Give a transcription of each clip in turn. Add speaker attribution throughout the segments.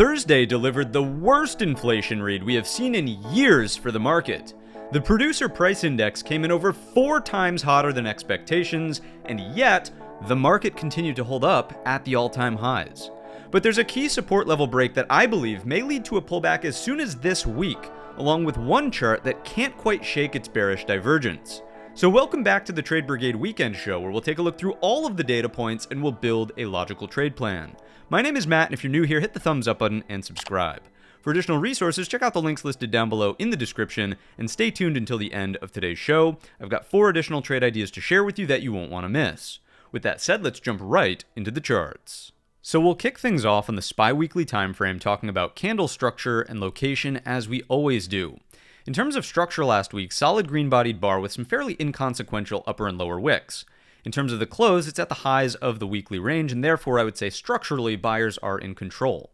Speaker 1: Thursday delivered the worst inflation read we have seen in years for the market. The producer price index came in over 4 times hotter than expectations, and yet the market continued to hold up at the all-time highs. But there's a key support level break that I believe may lead to a pullback as soon as this week, along with one chart that can't quite shake its bearish divergence. So welcome back to the Trade Brigade Weekend Show, where we'll take a look through all of the data points and we'll build a logical trade plan. My name is Matt, and if you're new here, hit the thumbs up button and subscribe. For additional resources, check out the links listed down below in the description, and stay tuned until the end of today's show. I've got 4 additional trade ideas to share with you that you won't want to miss. With that said, let's jump right into the charts. So we'll kick things off on the SPY weekly time frame, talking about candle structure and location as we always do. In terms of structure last week, solid green-bodied bar with some fairly inconsequential upper and lower wicks. In terms of the close, it's at the highs of the weekly range, and therefore I would say structurally buyers are in control.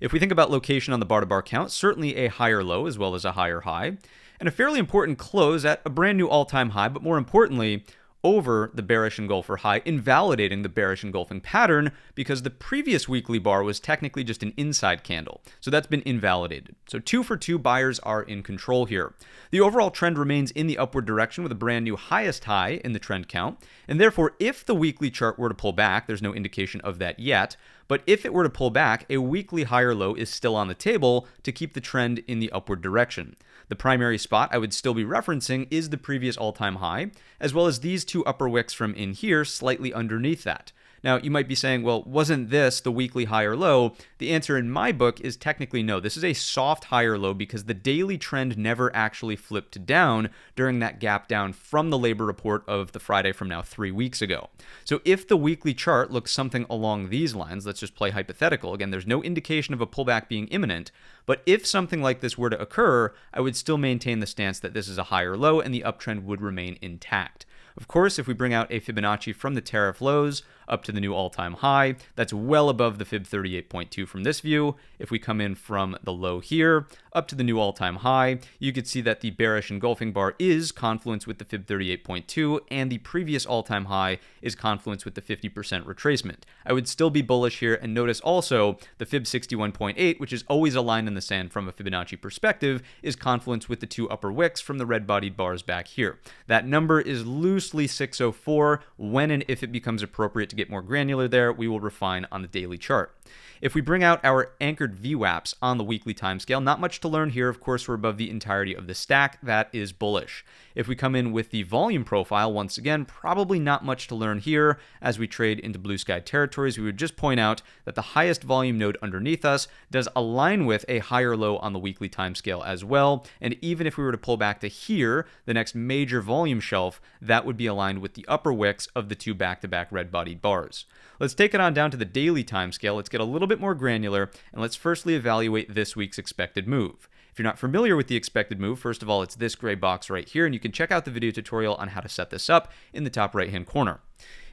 Speaker 1: If we think about location on the bar-to-bar count, certainly a higher low as well as a higher high, and a fairly important close at a brand new all-time high, but more importantly, over the bearish engulfer high, invalidating the bearish engulfing pattern because the previous weekly bar was technically just an inside candle. So that's been invalidated. So 2 for 2 buyers are in control here. The overall trend remains in the upward direction with a brand new highest high in the trend count. And therefore, if the weekly chart were to pull back, there's no indication of that yet, but if it were to pull back, a weekly higher low is still on the table to keep the trend in the upward direction. The primary spot I would still be referencing is the previous all-time high, as well as these 2 upper wicks from in here slightly underneath that. Now, you might be saying, well, wasn't this the weekly high or low? The answer in my book is technically no. This is a soft higher low because the daily trend never actually flipped down during that gap down from the labor report of the Friday from now 3 weeks ago. So if the weekly chart looks something along these lines, let's just play hypothetical. Again, there's no indication of a pullback being imminent, but if something like this were to occur, I would still maintain the stance that this is a higher low and the uptrend would remain intact. Of course, if we bring out a Fibonacci from the tariff lows up to the new all-time high, that's well above the Fib 38.2 from this view. If we come in from the low here up to the new all-time high, you could see that the bearish engulfing bar is confluence with the Fib 38.2, and the previous all-time high is confluence with the 50% retracement. I would still be bullish here, and notice also the Fib 61.8, which is always a line in the sand from a Fibonacci perspective, is confluence with the 2 upper wicks from the red-bodied bars back here. That number is loosely 604. When and if it becomes appropriate to get more granular there, we will refine on the daily chart. If we bring out our anchored VWAPs on the weekly timescale, not much to learn here. Of course, we're above the entirety of the stack. That is bullish. If we come in with the volume profile, once again, probably not much to learn here. As we trade into blue sky territories, we would just point out that the highest volume node underneath us does align with a higher low on the weekly timescale as well. And even if we were to pull back to here, the next major volume shelf, that would be aligned with the upper wicks of the 2 back-to-back red-bodied bars. Let's take it on down to the daily timescale. Let's get a little bit more granular, and let's firstly evaluate this week's expected move. If you're not familiar with the expected move, first of all, it's this gray box right here, and you can check out the video tutorial on how to set this up in the top right-hand corner.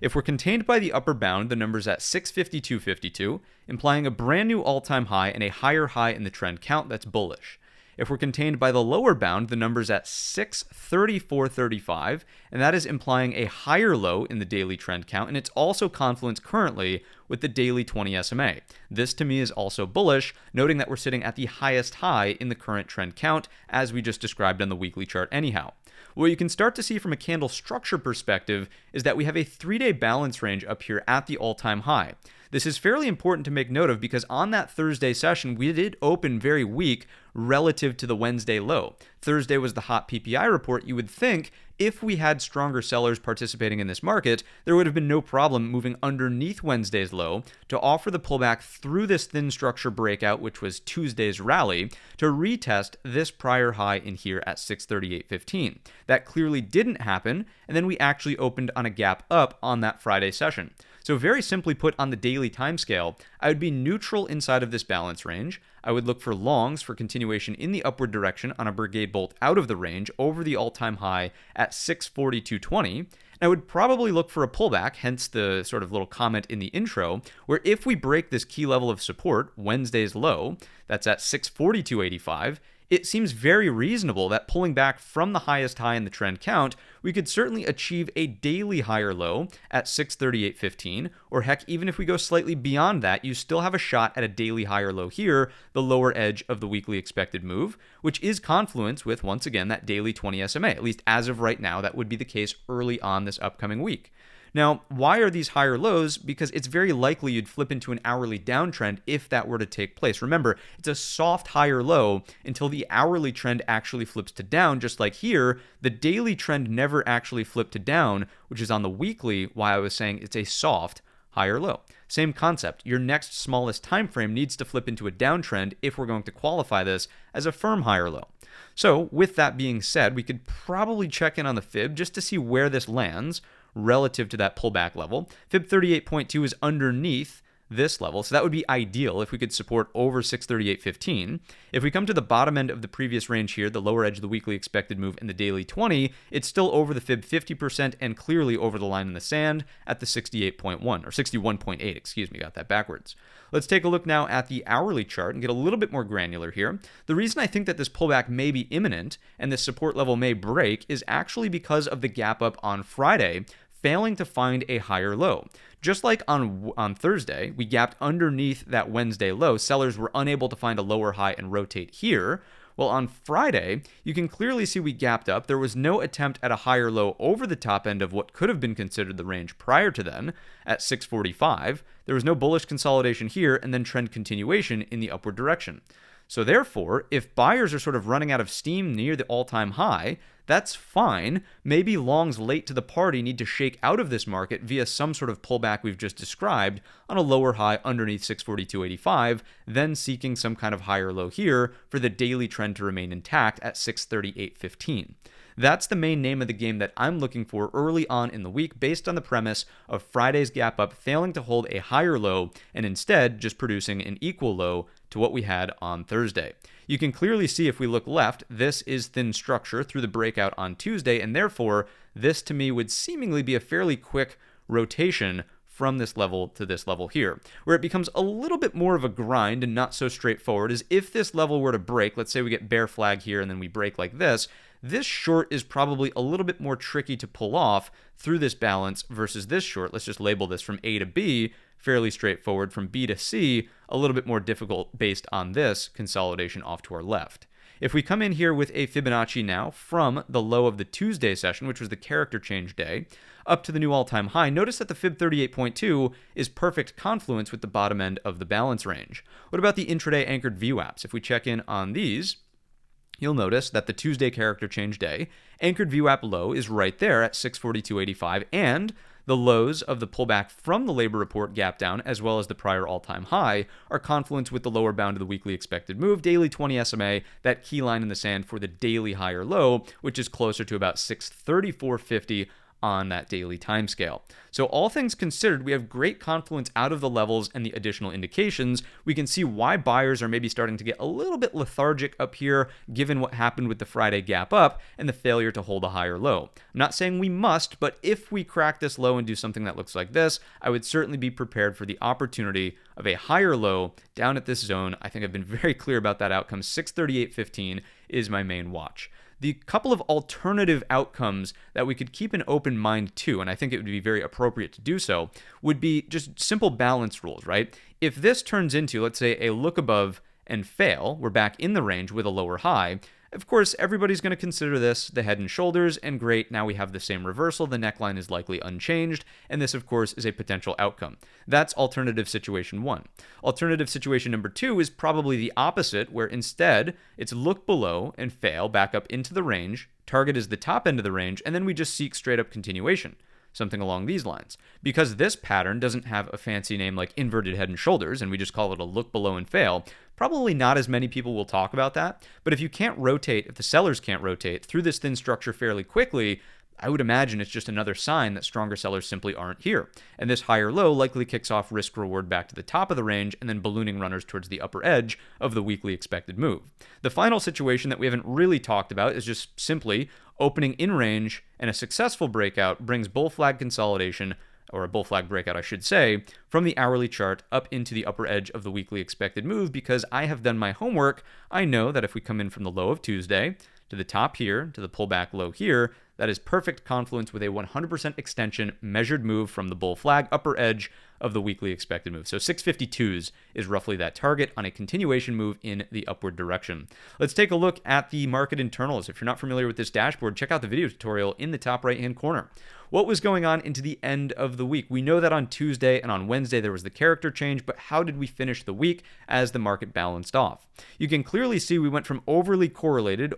Speaker 1: If we're contained by the upper bound, the number's at 652.52, implying a brand new all-time high and a higher high in the trend count. That's bullish. If we're contained by the lower bound, the number's at 634.35, and that is implying a higher low in the daily trend count, and it's also confluence currently with the daily 20 SMA. This to me is also bullish, noting that we're sitting at the highest high in the current trend count, as we just described on the weekly chart anyhow. What you can start to see from a candle structure perspective is that we have a 3-day balance range up here at the all-time high. This is fairly important to make note of because on that Thursday session, we did open very weak relative to the Wednesday low. Thursday was the hot PPI report. You would think if we had stronger sellers participating in this market, there would have been no problem moving underneath Wednesday's low to offer the pullback through this thin structure breakout, which was Tuesday's rally, to retest this prior high in here at 638.15. That clearly didn't happen, and then we actually opened on a gap up on that Friday session. So very simply put, on the daily timescale, I would be neutral inside of this balance range. I would look for longs for continuation in the upward direction on a Brigade bolt out of the range over the all-time high at 642.20. And I would probably look for a pullback, hence the sort of little comment in the intro, where if we break this key level of support, Wednesday's low, that's at 642.85, it seems very reasonable that pulling back from the highest high in the trend count, we could certainly achieve a daily higher low at 638.15, or heck, even if we go slightly beyond that, you still have a shot at a daily higher low here, the lower edge of the weekly expected move, which is confluence with, once again, that daily 20 SMA. At least as of right now, that would be the case early on this upcoming week. Now, why are these higher lows? Because it's very likely you'd flip into an hourly downtrend if that were to take place. Remember, it's a soft higher low until the hourly trend actually flips to down. Just like here, the daily trend never actually flipped to down, which is on the weekly why I was saying it's a soft higher low. Same concept. Your next smallest time frame needs to flip into a downtrend if we're going to qualify this as a firm higher low. So with that being said, we could probably check in on the fib just to see where this lands relative to that pullback level. Fib 38.2 is underneath this level, so that would be ideal if we could support over 638.15. If we come to the bottom end of the previous range here, the lower edge of the weekly expected move in the daily 20, it's still over the fib 50% and clearly over the line in the sand at the 68.1 or 61.8, excuse me, got that backwards. Let's take a look now at the hourly chart and get a little bit more granular here. The reason I think that this pullback may be imminent and this support level may break is actually because of the gap up on Friday failing to find a higher low. Just like on Thursday, we gapped underneath that Wednesday low. Sellers were unable to find a lower high and rotate here. Well, on Friday, you can clearly see we gapped up. There was no attempt at a higher low over the top end of what could have been considered the range prior to then at 645. There was no bullish consolidation here and then trend continuation in the upward direction. So therefore, if buyers are sort of running out of steam near the all-time high, that's fine. Maybe longs late to the party need to shake out of this market via some sort of pullback we've just described on a lower high underneath 642.85, then seeking some kind of higher low here for the daily trend to remain intact at 638.15. That's the main name of the game that I'm looking for early on in the week based on the premise of Friday's gap up failing to hold a higher low and instead just producing an equal low to what we had on Thursday. You can clearly see if we look left, this is thin structure through the breakout on Tuesday, and therefore this to me would seemingly be a fairly quick rotation from this level to this level here. Where it becomes a little bit more of a grind and not so straightforward is if this level were to break, let's say we get bear flag here and then we break like this short is probably a little bit more tricky to pull off through this balance versus this short. Let's just label this from A to B, fairly straightforward. From B to C, a little bit more difficult based on this consolidation off to our left. If we come in here with a Fibonacci now from the low of the Tuesday session, which was the character change day, up to the new all-time high, notice that the Fib 38.2 is perfect confluence with the bottom end of the balance range. What about the intraday anchored VWAPs? If we check in on these, you'll notice that the Tuesday character change day anchored VWAP low is right there at 642.85, and the lows of the pullback from the labor report gap down, as well as the prior all-time high, are confluence with the lower bound of the weekly expected move, daily 20 SMA, that key line in the sand for the daily higher low, which is closer to about 634.50 on that daily time scale. So all things considered, we have great confluence out of the levels and the additional indications. We can see why buyers are maybe starting to get a little bit lethargic up here, given what happened with the Friday gap up and the failure to hold a higher low. I'm not saying we must, but if we crack this low and do something that looks like this, I would certainly be prepared for the opportunity of a higher low down at this zone. I think I've been very clear about that outcome. 638.15 is my main watch. The couple of alternative outcomes that we could keep an open mind to, and I think it would be very appropriate to do so, would be just simple balance rules, right? If this turns into, let's say, a look above and fail, we're back in the range with a lower high. Of course, everybody's going to consider this the head and shoulders, and great, now we have the same reversal, the neckline is likely unchanged, and this, of course, is a potential outcome. That's alternative situation one. Alternative situation number two is probably the opposite, where instead, it's look below and fail back up into the range, target is the top end of the range, and then we just seek straight up continuation. Something along these lines. Because this pattern doesn't have a fancy name like inverted head and shoulders, and we just call it a look below and fail, probably not as many people will talk about that. But if you can't rotate, if the sellers can't rotate through this thin structure fairly quickly, I would imagine it's just another sign that stronger sellers simply aren't here. And this higher low likely kicks off risk reward back to the top of the range and then ballooning runners towards the upper edge of the weekly expected move. The final situation that we haven't really talked about is just simply opening in range and a successful breakout brings bull flag consolidation or a bull flag breakout, I should say, from the hourly chart up into the upper edge of the weekly expected move, because I have done my homework. I know that if we come in from the low of Tuesday to the top here, to the pullback low here, that is perfect confluence with a 100% extension measured move from the bull flag upper edge of the weekly expected move. So 652s is roughly that target on a continuation move in the upward direction. Let's take a look at the market internals. If you're not familiar with this dashboard, check out the video tutorial in the top right-hand corner. What was going on into the end of the week? We know that on Tuesday and on Wednesday there was the character change, but how did we finish the week as the market balanced off? You can clearly see we went from overly correlated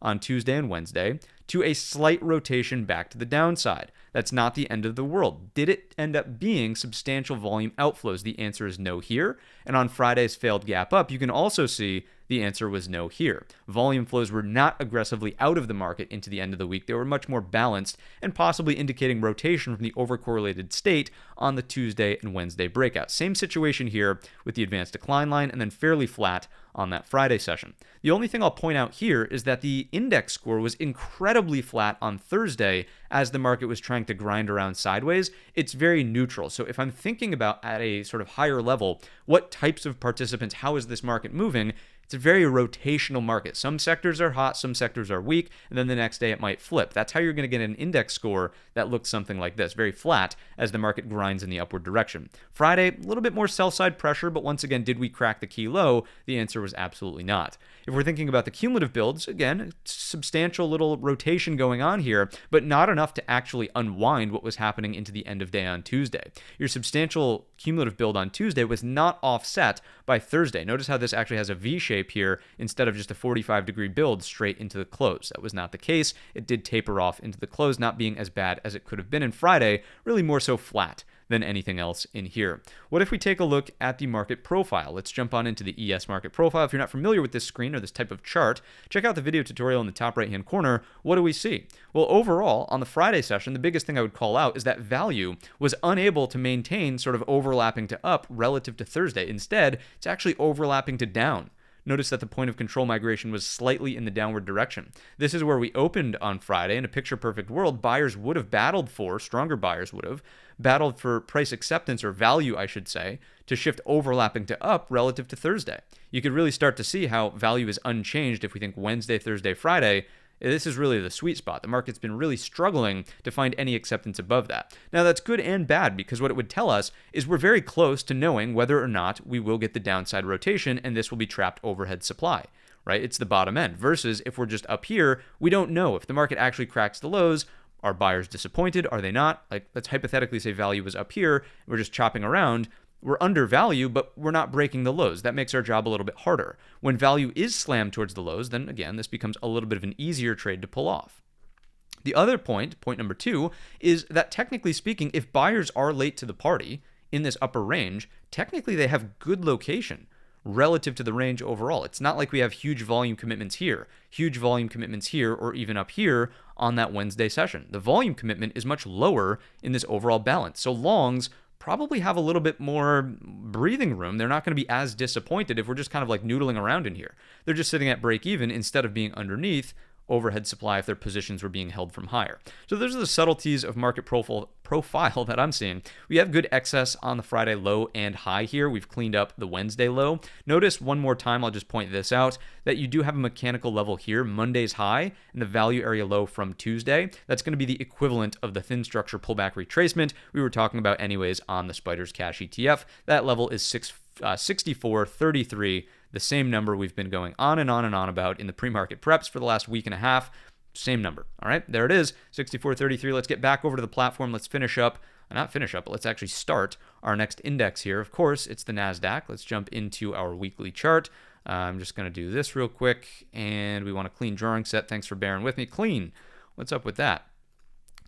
Speaker 1: on Tuesday and Wednesday to a slight rotation back to the downside. That's not the end of the world. Did it end up being substantial volume outflows? The answer is no here. And on Friday's failed gap up, you can also see the answer was no here. Volume flows were not aggressively out of the market into the end of the week. They were much more balanced and possibly indicating rotation from the overcorrelated state on the Tuesday and Wednesday breakout. Same situation here with the advanced decline line and then fairly flat on that Friday session. The only thing I'll point out here is that the index score was incredibly flat on Thursday as the market was trying to grind around sideways. It's very neutral. So if I'm thinking about at a sort of higher level, what types of participants, how is this market moving? It's a very rotational market. Some sectors are hot, some sectors are weak, and then the next day it might flip. That's how you're going to get an index score that looks something like this, very flat as the market grinds in the upward direction. Friday, a little bit more sell-side pressure, but once again, did we crack the key low? The answer was absolutely not. If we're thinking about the cumulative builds, again, substantial little rotation going on here, but not enough to actually unwind what was happening into the end of day on Tuesday. Your substantial cumulative build on Tuesday was not offset by Thursday. Notice how this actually has a V shape here instead of just a 45-degree build straight into the close. That was not the case. It did taper off into the close, not being as bad as it could have been. And Friday, really more so flat than anything else in here. What if we take a look at the market profile? Let's jump on into the ES market profile. If you're not familiar with this screen or this type of chart, check out the video tutorial in the top right-hand corner. What do we see? Well, overall, on the Friday session, the biggest thing I would call out is that value was unable to maintain sort of overlapping to up relative to Thursday. Instead, it's actually overlapping to down. Notice that the point of control migration was slightly in the downward direction. This is where we opened on Friday. In a picture-perfect world, buyers would have battled for, stronger buyers would have, battled for price acceptance, or value, I should say, to shift overlapping to up relative to Thursday. You could really start to see how value is unchanged if we think Wednesday, Thursday, Friday. This is really the sweet spot. The market's been really struggling to find any acceptance above that. Now, that's good and bad because what it would tell us is we're very close to knowing whether or not we will get the downside rotation and this will be trapped overhead supply, right? It's the bottom end versus if we're just up here, we don't know if the market actually cracks the lows. Are buyers disappointed? Are they not? Like, let's hypothetically say value was up here. We're just chopping around. We're under value, but we're not breaking the lows. That makes our job a little bit harder. When value is slammed towards the lows, then again, this becomes a little bit of an easier trade to pull off. The other point number 2, is that technically speaking, if buyers are late to the party in this upper range, technically they have good location relative to the range overall. It's not like we have huge volume commitments here, or even up here on that Wednesday session. The volume commitment is much lower in this overall balance. So longs probably have a little bit more breathing room. They're not going to be as disappointed if we're just kind of like noodling around in here. They're just sitting at break even instead of being underneath overhead supply if their positions were being held from higher. So those are the subtleties of market profile that I'm seeing. We have good excess on the Friday low and high here. We've cleaned up the Wednesday low. Notice one more time, I'll just point this out, that you do have a mechanical level here, Monday's high and the value area low from Tuesday. That's going to be the equivalent of the thin structure pullback retracement we were talking about anyways on the Spiders Cash ETF. That level is 64.33. The same number we've been going on and on and on about in the pre-market preps for the last week and a half. Same number. All right, there it is, 64.33. Let's get back over to the platform. Let's but let's actually start our next index here. Of course, it's the NASDAQ. Let's jump into our weekly chart. I'm just going to do this real quick, and we want a clean drawing set. Thanks for bearing with me. Clean. What's up with that?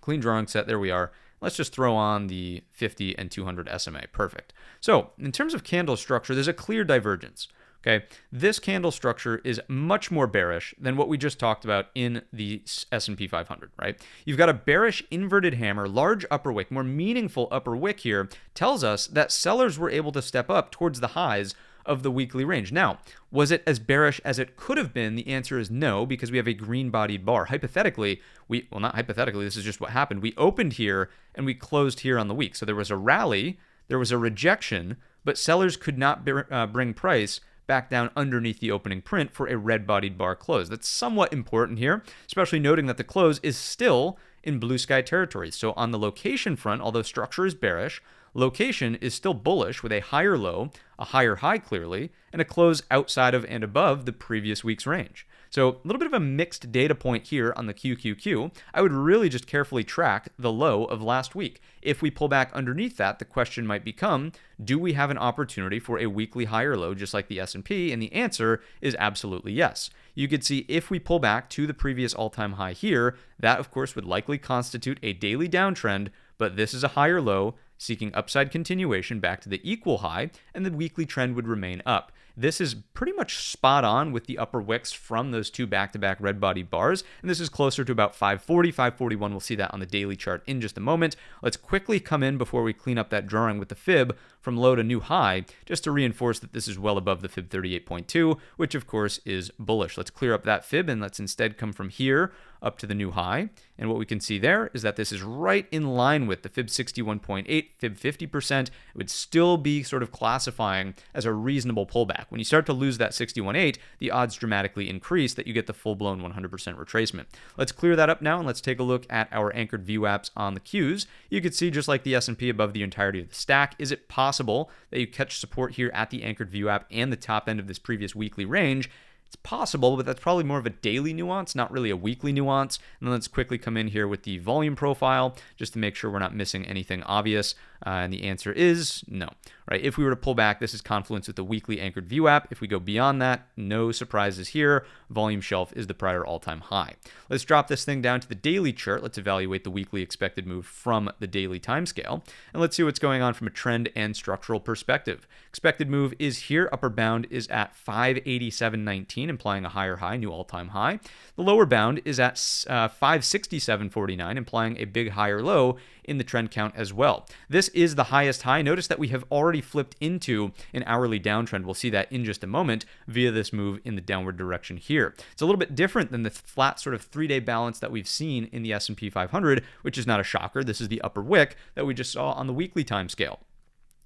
Speaker 1: Clean drawing set. There we are. Let's just throw on the 50 and 200 SMA. Perfect. So in terms of candle structure, there's a clear divergence. Okay, this candle structure is much more bearish than what we just talked about in the S&P 500, right? You've got a bearish inverted hammer, large upper wick, more meaningful upper wick here, tells us that sellers were able to step up towards the highs of the weekly range. Now, was it as bearish as it could have been? The answer is no, because we have a green-bodied bar. Hypothetically, well, not hypothetically, this is just what happened. We opened here and we closed here on the week. So there was a rally, there was a rejection, but sellers could not bring price back down underneath the opening print for a red-bodied bar close. That's somewhat important here, especially noting that the close is still in blue sky territory. So on the location front, although structure is bearish, location is still bullish with a higher low, a higher high clearly, and a close outside of and above the previous week's range. So a little bit of a mixed data point here on the QQQ. I would really just carefully track the low of last week. If we pull back underneath that, the question might become, do we have an opportunity for a weekly higher low just like the S&P? And the answer is absolutely yes. You could see if we pull back to the previous all-time high here, that of course would likely constitute a daily downtrend, but this is a higher low seeking upside continuation back to the equal high, and the weekly trend would remain up. This is pretty much spot on with the upper wicks from those two back-to-back red body bars, and this is closer to about 540, 541. We'll see that on the daily chart in just a moment. Let's quickly come in before we clean up that drawing with the fib from low to new high, just to reinforce that this is well above the fib 38.2, which of course is bullish. Let's clear up that fib and let's instead come from here up to the new high. And what we can see there is that this is right in line with the fib 61.8, fib 50%. It would still be sort of classifying as a reasonable pullback. When you start to lose that 61.8, the odds dramatically increase that you get the full-blown 100% retracement. Let's clear that up now and let's take a look at our anchored view apps on the Qs. You can see just like the S&P above the entirety of the stack. Is it possible that you catch support here at the anchored view app and the top end of this previous weekly range? It's possible, but that's probably more of a daily nuance, not really a weekly nuance. And then let's quickly come in here with the volume profile just to make sure we're not missing anything obvious. And the answer is no, right? If we were to pull back, this is confluence with the weekly anchored view app. If we go beyond that, no surprises here. Volume shelf is the prior all-time high. Let's drop this thing down to the daily chart. Let's evaluate the weekly expected move from the daily timescale. And let's see what's going on from a trend and structural perspective. Expected move is here. Upper bound is at 587.19, implying a higher high, new all-time high. The lower bound is at 567.49, implying a big higher low in the trend count as well. This is the highest high. Notice that we have already flipped into an hourly downtrend. We'll see that in just a moment via this move in the downward direction here. It's a little bit different than the flat sort of 3-day balance that we've seen in the S&P 500, which is not a shocker. This is the upper wick that we just saw on the weekly time scale.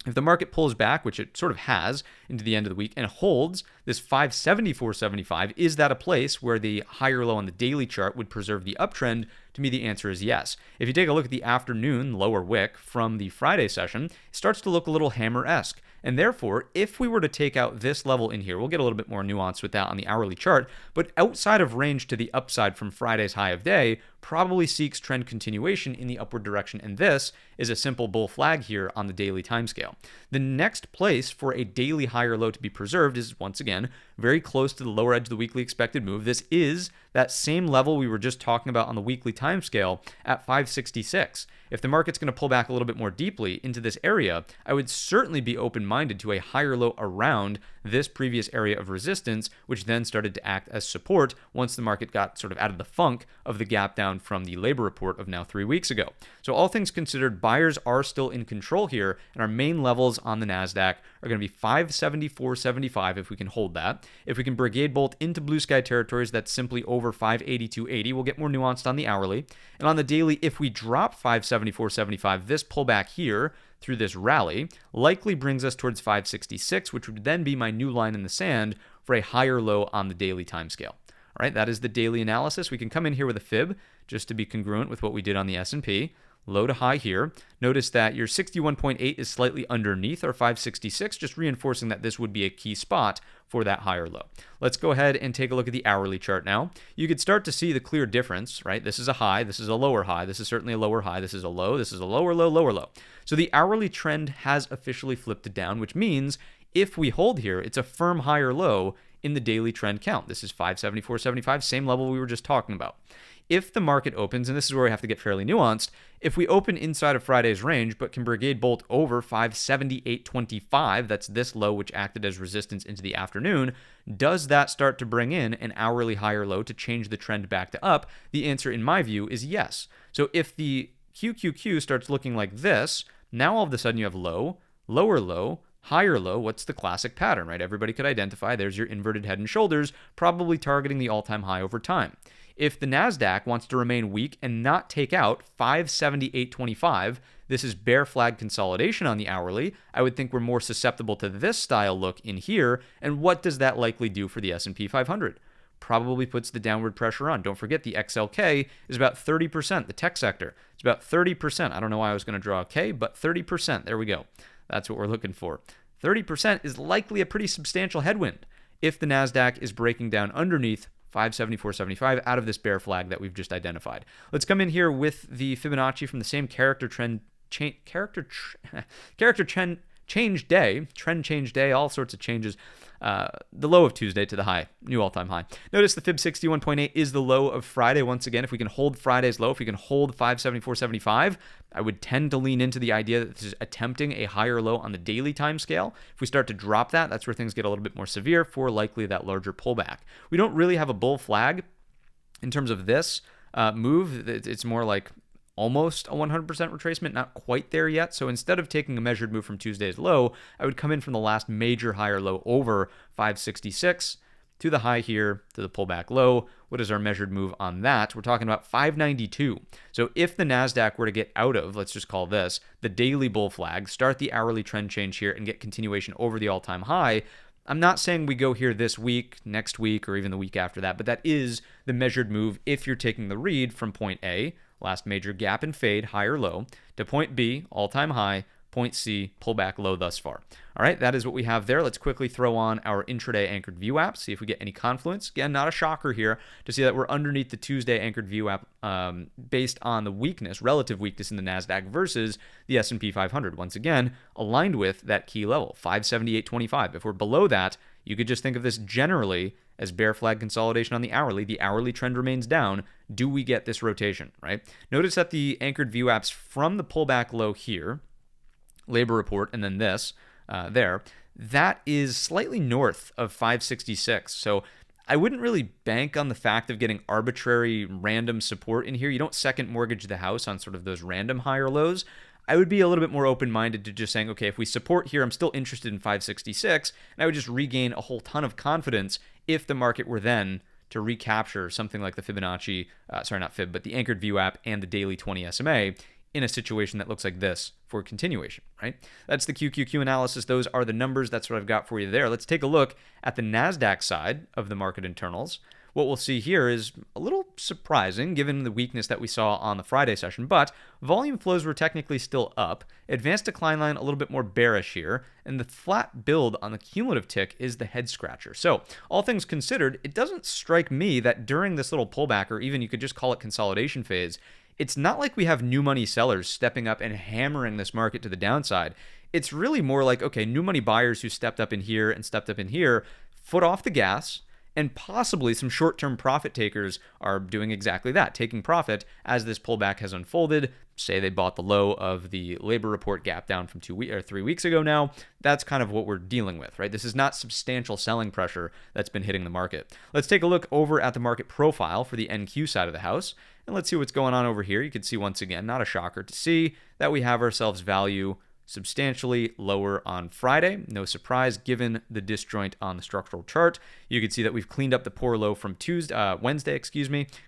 Speaker 1: If the market pulls back, which it sort of has into the end of the week, and holds this 574.75, is that a place where the higher low on the daily chart would preserve the uptrend? To me, the answer is yes. If you take a look at the afternoon lower wick from the Friday session, it starts to look a little hammer-esque. And therefore, if we were to take out this level in here, we'll get a little bit more nuance with that on the hourly chart, but outside of range to the upside from Friday's high of day, probably seeks trend continuation in the upward direction, and this is a simple bull flag here on the daily timescale. The next place for a daily higher low to be preserved is, once again, very close to the lower edge of the weekly expected move. This is that same level we were just talking about on the weekly timescale at 566. If the market's going to pull back a little bit more deeply into this area, I would certainly be open-minded to a higher low around this previous area of resistance, which then started to act as support once the market got sort of out of the funk of the gap down from the labor report of now 3 weeks ago. So all things considered, buyers are still in control here, and our main levels on the NASDAQ are going to be 574.75 if we can hold that. If we can Brigade bolt into blue sky territories, that's simply over 582.80. We'll get more nuanced on the hourly. And on the daily, if we drop 574.75, this pullback here through this rally likely brings us towards 566, which would then be my new line in the sand for a higher low on the daily timescale. All right, that is the daily analysis. We can come in here with a fib just to be congruent with what we did on the S&P. Low to high here. Notice that your 61.8 is slightly underneath our 566, just reinforcing that this would be a key spot for that higher low. Let's go ahead and take a look at the hourly chart now. You could start to see the clear difference, right? This is a high, this is a lower high, this is certainly a lower high, this is a low, this is a lower low, lower low. So the hourly trend has officially flipped to down, which means if we hold here, it's a firm higher low in the daily trend count. This is 574.75, same level we were just talking about. If the market opens, and this is where we have to get fairly nuanced, if we open inside of Friday's range but can Brigade bolt over 578.25, that's this low which acted as resistance into the afternoon, does that start to bring in an hourly higher low to change the trend back to up? The answer in my view is yes. So if the QQQ starts looking like this, now all of a sudden you have low, lower low, higher low, what's the classic pattern, right? Everybody could identify there's your inverted head and shoulders, probably targeting the all-time high over time. If the NASDAQ wants to remain weak and not take out 578.25, this is bear flag consolidation on the hourly. I would think we're more susceptible to this style look in here. And what does that likely do for the S&P 500? Probably puts the downward pressure on. Don't forget the XLK is about 30%, the tech sector. It's about 30%. I don't know why I was going to draw a K, but 30%. There we go. That's what we're looking for. 30% is likely a pretty substantial headwind if the NASDAQ is breaking down underneath 574.75 out of this bear flag that we've just identified. Let's come in here with the Fibonacci from the same trend change day, all sorts of changes. The low of Tuesday to the high, new all-time high. Notice the Fib 61.8 is the low of Friday. Once again, if we can hold Friday's low, if we can hold 574.75, I would tend to lean into the idea that this is attempting a higher low on the daily time scale. If we start to drop that, that's where things get a little bit more severe for likely that larger pullback. We don't really have a bull flag in terms of this move. It's more like almost a 100% retracement, not quite there yet. So instead of taking a measured move from Tuesday's low, I would come in from the last major higher low over 566 to the high here to the pullback low. What is our measured move on that? We're talking about 592. So if the NASDAQ were to get out of, let's just call this, the daily bull flag, start the hourly trend change here and get continuation over the all-time high, I'm not saying we go here this week, next week, or even the week after that, but that is the measured move if you're taking the read from point A, last major gap and fade, higher low, to point B, all-time high, point C, pullback low thus far. All right, that is what we have there. Let's quickly throw on our intraday anchored view app, see if we get any confluence. Again, not a shocker here to see that we're underneath the Tuesday anchored view app based on the weakness, relative weakness in the NASDAQ versus the S&P 500. Once again, aligned with that key level, 578.25. If we're below that, you could just think of this generally as bear flag consolidation on the hourly trend remains down. Do we get this rotation, right? Notice that the anchored view apps from the pullback low here, labor report, and then this there, that is slightly north of 566. So I wouldn't really bank on the fact of getting arbitrary random support in here. You don't second mortgage the house on sort of those random higher lows. I would be a little bit more open-minded to just saying, okay, if we support here, I'm still interested in 566, and I would just regain a whole ton of confidence if the market were then to recapture something like the Fibonacci, not Fib, but the anchored view app and the daily 20 SMA in a situation that looks like this for continuation, right? That's the QQQ analysis. Those are the numbers. That's what I've got for you there. Let's take a look at the NASDAQ side of the market internals. What we'll see here is a little surprising given the weakness that we saw on the Friday session, but volume flows were technically still up. Advanced decline line a little bit more bearish here, and the flat build on the cumulative tick is the head scratcher. So all things considered, it doesn't strike me that during this little pullback, or even you could just call it consolidation phase, it's not like we have new money sellers stepping up and hammering this market to the downside. It's really more like, okay, new money buyers who stepped up in here and stepped up in here, foot off the gas, and possibly some short-term profit takers are doing exactly that, taking profit as this pullback has unfolded. Say they bought the low of the labor report gap down from 3 weeks ago now. That's kind of what we're dealing with, right? This is not substantial selling pressure that's been hitting the market. Let's take a look over at the market profile for the NQ side of the house, and let's see what's going on over here. You can see once again, not a shocker to see that we have ourselves value substantially lower on Friday. No surprise given the disjoint on the structural chart. You can see that we've cleaned up the poor low from Wednesday.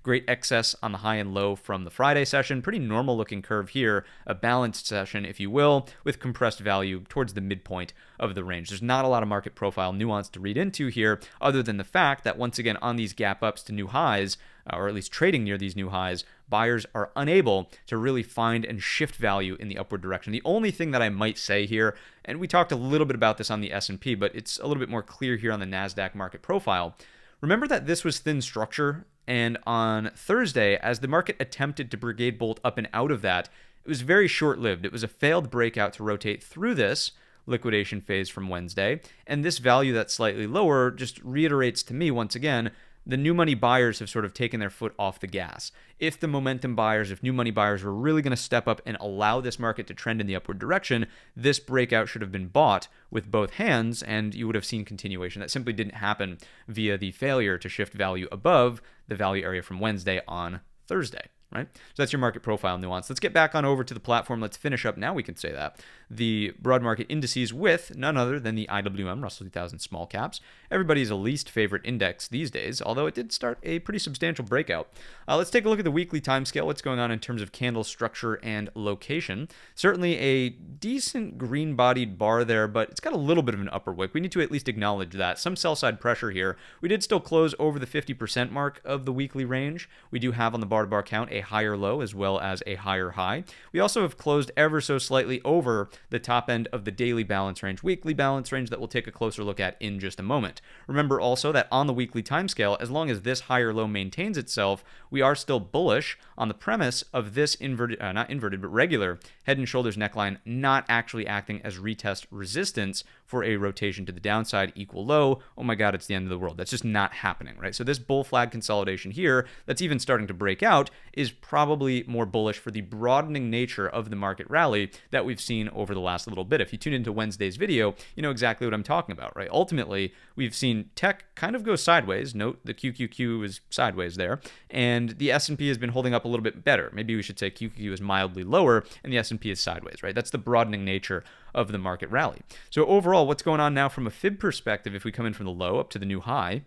Speaker 1: Great excess on the high and low from the Friday session. Pretty normal looking curve here. A balanced session, if you will, with compressed value towards the midpoint of the range. There's not a lot of market profile nuance to read into here other than the fact that once again on these gap ups to new highs, or at least trading near these new highs, buyers are unable to really find and shift value in the upward direction. The only thing that I might say here, and we talked a little bit about this on the S&P, but it's a little bit more clear here on the NASDAQ market profile. Remember that this was thin structure, and on Thursday, as the market attempted to Brigade bolt up and out of that, it was very short-lived. It was a failed breakout to rotate through this liquidation phase from Wednesday, and this value that's slightly lower just reiterates to me once again the new money buyers have sort of taken their foot off the gas. If the momentum buyers, if new money buyers were really going to step up and allow this market to trend in the upward direction, this breakout should have been bought with both hands and you would have seen continuation. That simply didn't happen via the failure to shift value above the value area from Wednesday on Thursday. right? So that's your market profile nuance. Let's get back on over to the platform. Let's finish up, now we can say that, the broad market indices with none other than the IWM, Russell 2000 small caps. Everybody's least favorite index these days, although it did start a pretty substantial breakout. Let's take a look at the weekly time scale, what's going on in terms of candle structure and location. Certainly a decent green-bodied bar there, but it's got a little bit of an upper wick. We need to at least acknowledge that. Some sell-side pressure here. We did still close over the 50% mark of the weekly range. We do have on the bar-to-bar count a higher low as well as a higher high. We also have closed ever so slightly over the top end of the daily balance range, weekly balance range that we'll take a closer look at in just a moment. Remember also that on the weekly time scale, as long as this higher low maintains itself, we are still bullish on the premise of this not inverted, but regular head and shoulders neckline not actually acting as retest resistance for a rotation to the downside equal low. Oh my God, it's the end of the world. That's just not happening, right? So this bull flag consolidation here that's even starting to break out is probably more bullish for the broadening nature of the market rally that we've seen over the last little bit. If you tune into Wednesday's video, you know exactly what I'm talking about, right? Ultimately, we've seen tech kind of go sideways. Note the QQQ is sideways there, and the S&P has been holding up a little bit better. Maybe we should say QQQ is mildly lower and the S&P is sideways, right? That's the broadening nature of the market rally. So overall, what's going on now from a fib perspective, if we come in from the low up to the new high,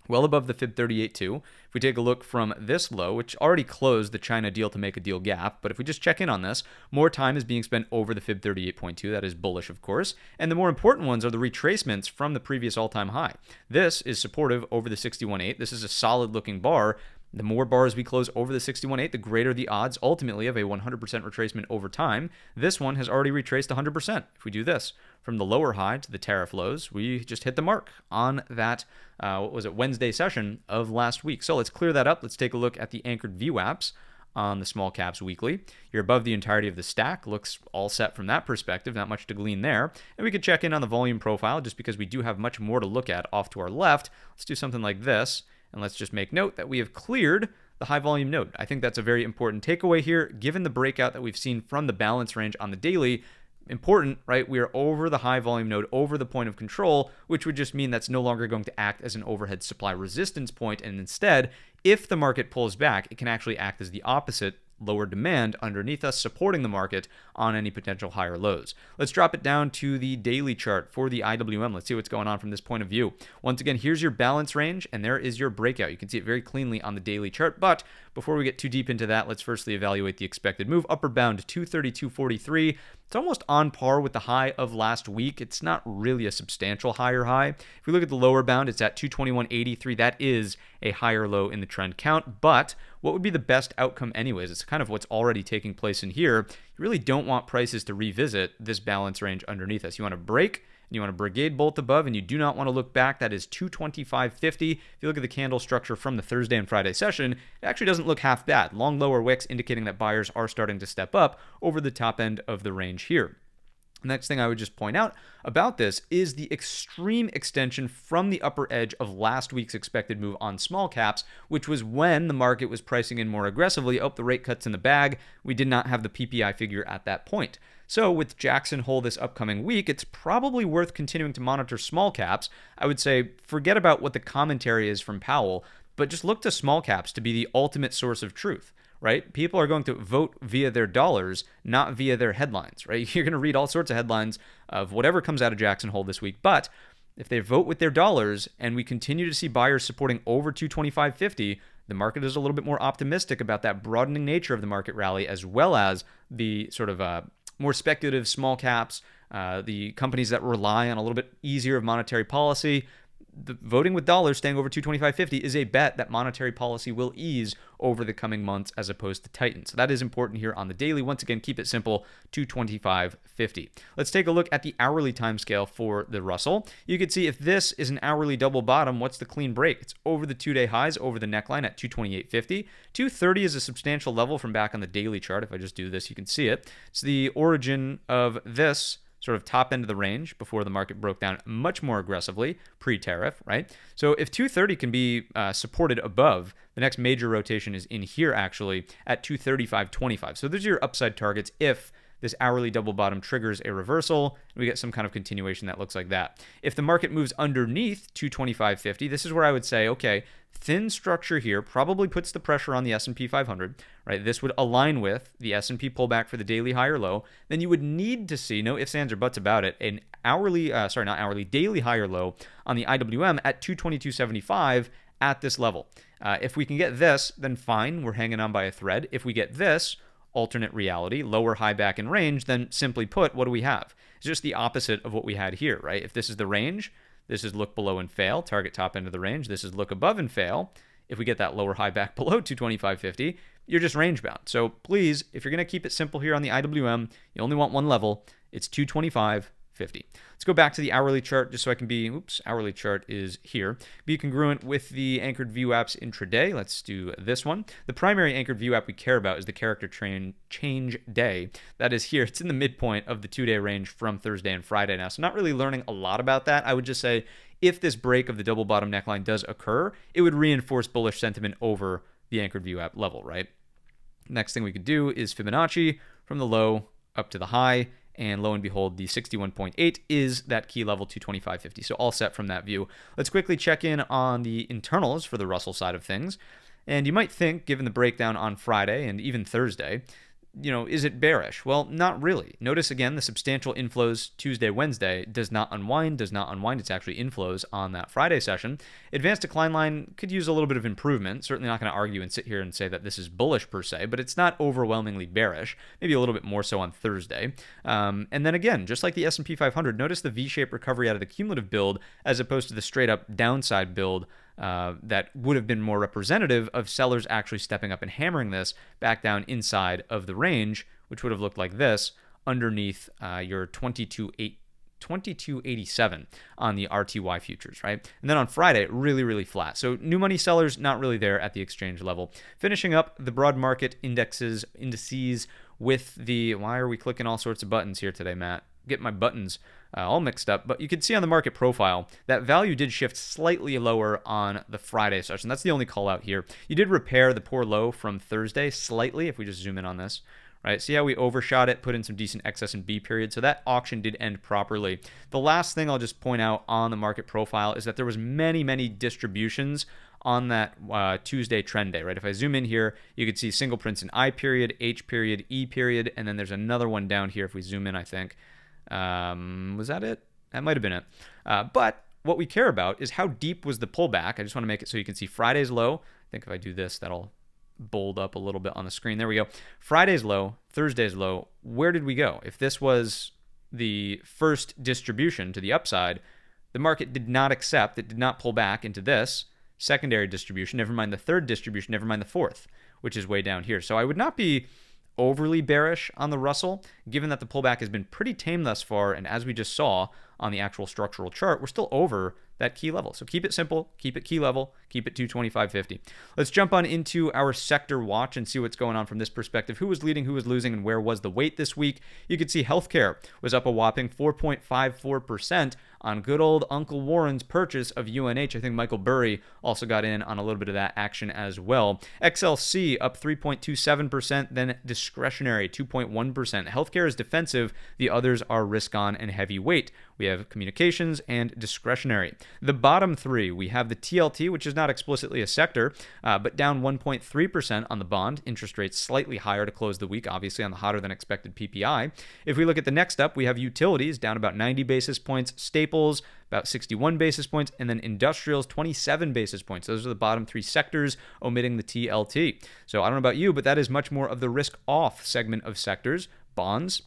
Speaker 1: well above the fib 38.2. If we take a look from this low, which already closed the China deal to make a deal gap, but if we just check in on this, more time is being spent over the fib 38.2. That is bullish, of course. And the more important ones are the retracements from the previous all-time high. This is supportive over the 61.8. This is a solid looking bar. The more bars we close over the 61.8, the greater the odds ultimately of a 100% retracement over time. This one has already retraced 100%. If we do this from the lower high to the tariff lows, we just hit the mark on that, Wednesday session of last week. So let's clear that up. Let's take a look at the anchored VWAPs on the small caps weekly. You're above the entirety of the stack. Looks all set from that perspective. Not much to glean there. And we could check in on the volume profile just because we do have much more to look at off to our left. Let's do something like this. And let's just make note that we have cleared the high volume node. I think that's a very important takeaway here, given the breakout that we've seen from the balance range on the daily. Important, right? We are over the high volume node, over the point of control, which would just mean that's no longer going to act as an overhead supply resistance point. And instead, if the market pulls back, it can actually act as the opposite, lower demand underneath us, supporting the market on any potential higher lows. Let's drop it down to the daily chart for the IWM. Let's see what's going on from this point of view. Once again, here's your balance range, and there is your breakout. You can see it very cleanly on the daily chart, but before we get too deep into that, let's firstly evaluate the expected move. Upper bound 232.43. It's almost on par with the high of last week. It's not really a substantial higher high. If we look at the lower bound, it's at 221.83. That is a higher low in the trend count, but what would be the best outcome anyways? It's kind of what's already taking place in here. You really don't want prices to revisit this balance range underneath us. You want to break, and you want a Brigade bolt above, and you do not want to look back. That is 225.50. If you look at the candle structure from the Thursday and Friday session, it actually doesn't look half bad. Long lower wicks indicating that buyers are starting to step up over the top end of the range here. Next thing I would just point out about this is the extreme extension from the upper edge of last week's expected move on small caps, which was when the market was pricing in more aggressively. Oh, the rate cuts in the bag. We did not have the PPI figure at that point. So with Jackson Hole this upcoming week, it's probably worth continuing to monitor small caps. I would say forget about what the commentary is from Powell, but just look to small caps to be the ultimate source of truth. Right? People are going to vote via their dollars, not via their headlines, right? You're going to read all sorts of headlines of whatever comes out of Jackson Hole this week. But if they vote with their dollars and we continue to see buyers supporting over 225.50, the market is a little bit more optimistic about that broadening nature of the market rally, as well as the sort of more speculative small caps, the companies that rely on a little bit easier of monetary policy. The voting with dollars staying over 225.50 is a bet that monetary policy will ease over the coming months as opposed to tighten. So that is important here on the daily. Once again, keep it simple, 225.50. Let's take a look at the hourly time scale for the Russell. You can see if this is an hourly double bottom, what's the clean break? It's over the 2-day highs, over the neckline at 228.50. 230 is a substantial level from back on the daily chart. If I just do this, you can see it. It's the origin of this sort of top end of the range before the market broke down much more aggressively pre-tariff, right? So if 230 can be supported above, the next major rotation is in here actually at 235.25. So those are your upside targets if this hourly double bottom triggers a reversal, and we get some kind of continuation that looks like that. If the market moves underneath 225.50, this is where I would say, okay, thin structure here probably puts the pressure on the S&P 500, right? This would align with the S&P pullback for the daily high or low. Then you would need to see, no ifs, ands, or buts about it, an daily high or low on the IWM at 222.75 at this level. If we can get this, then fine, we're hanging on by a thread. If we get this, alternate reality, lower high back in range, then simply put, what do we have? It's just the opposite of what we had here, right? If this is the range, this is look below and fail, target top end of the range. This is look above and fail. If we get that lower high back below 225.50, you're just range bound. So please, if you're going to keep it simple here on the IWM, you only want one level. It's 225.50. Let's go back to the hourly chart just so I can be, hourly chart is here. Be congruent with the anchored view apps intraday. Let's do this one. The primary anchored view app we care about is the character change day. That is here. It's in the midpoint of the 2-day range from Thursday and Friday now. So not really learning a lot about that. I would just say if this break of the double bottom neckline does occur, it would reinforce bullish sentiment over the anchored view app level, right? Next thing we could do is Fibonacci from the low up to the high. And lo and behold, the 61.8 is that key level 225.50. So all set from that view. Let's quickly check in on the internals for the Russell side of things. And you might think, given the breakdown on Friday and even Thursday, is it bearish? Well, not really. Notice again the substantial inflows Tuesday, Wednesday does not unwind. It's actually inflows on that Friday session. Advanced decline line could use a little bit of improvement. Certainly not going to argue and sit here and say that this is bullish per se, but it's not overwhelmingly bearish. Maybe a little bit more so on Thursday. And then again, just like the S&P 500, notice the V-shaped recovery out of the cumulative build as opposed to the straight up downside build that would have been more representative of sellers actually stepping up and hammering this back down inside of the range, which would have looked like this underneath your 2287 on the RTY futures, right? And then on Friday, really, really flat. So new money sellers not really there at the exchange level. Finishing up the broad market indices with the, why are we clicking all sorts of buttons here today, Matt? Get my buttons all mixed up, but you can see on the market profile that value did shift slightly lower on the Friday session. That's the only call out here. You did repair the poor low from Thursday slightly if we just zoom in on this, right? See how we overshot it, put in some decent XS and B period. So that auction did end properly. The last thing I'll just point out on the market profile is that there was many, many distributions on that Tuesday trend day, right? If I zoom in here, you could see single prints in I period, H period, E period, and then there's another one down here if we zoom in, I think. Was that it? That might have been it. But what we care about is how deep was the pullback. I just want to make it so you can see Friday's low. I think if I do this, that'll bold up a little bit on the screen. There we go. Friday's low, Thursday's low. Where did we go? If this was the first distribution to the upside, the market did not accept, it did not pull back into this secondary distribution, never mind the third distribution, never mind the fourth, which is way down here. So I would not be overly bearish on the Russell, given that the pullback has been pretty tame thus far, and as we just saw on the actual structural chart, we're still over that key level. So keep it simple, keep it key level, keep it 225.50. Let's jump on into our sector watch and see what's going on from this perspective. Who was leading, who was losing, and where was the weight this week? You could see healthcare was up a whopping 4.54% on good old Uncle Warren's purchase of UNH. I think Michael Burry also got in on a little bit of that action as well. XLC up 3.27%, then discretionary 2.1%. Healthcare is defensive, the others are risk on and heavy weight. We have communications and discretionary. The bottom three, we have the TLT, which is not explicitly a sector, but down 1.3% on the bond. Interest rates slightly higher to close the week, obviously on the hotter than expected PPI. If we look at the next up, we have utilities down about 90 basis points, staples about 61 basis points, and then industrials 27 basis points. Those are the bottom three sectors, omitting the TLT. So I don't know about you, but that is much more of the risk-off segment of sectors. Bonds,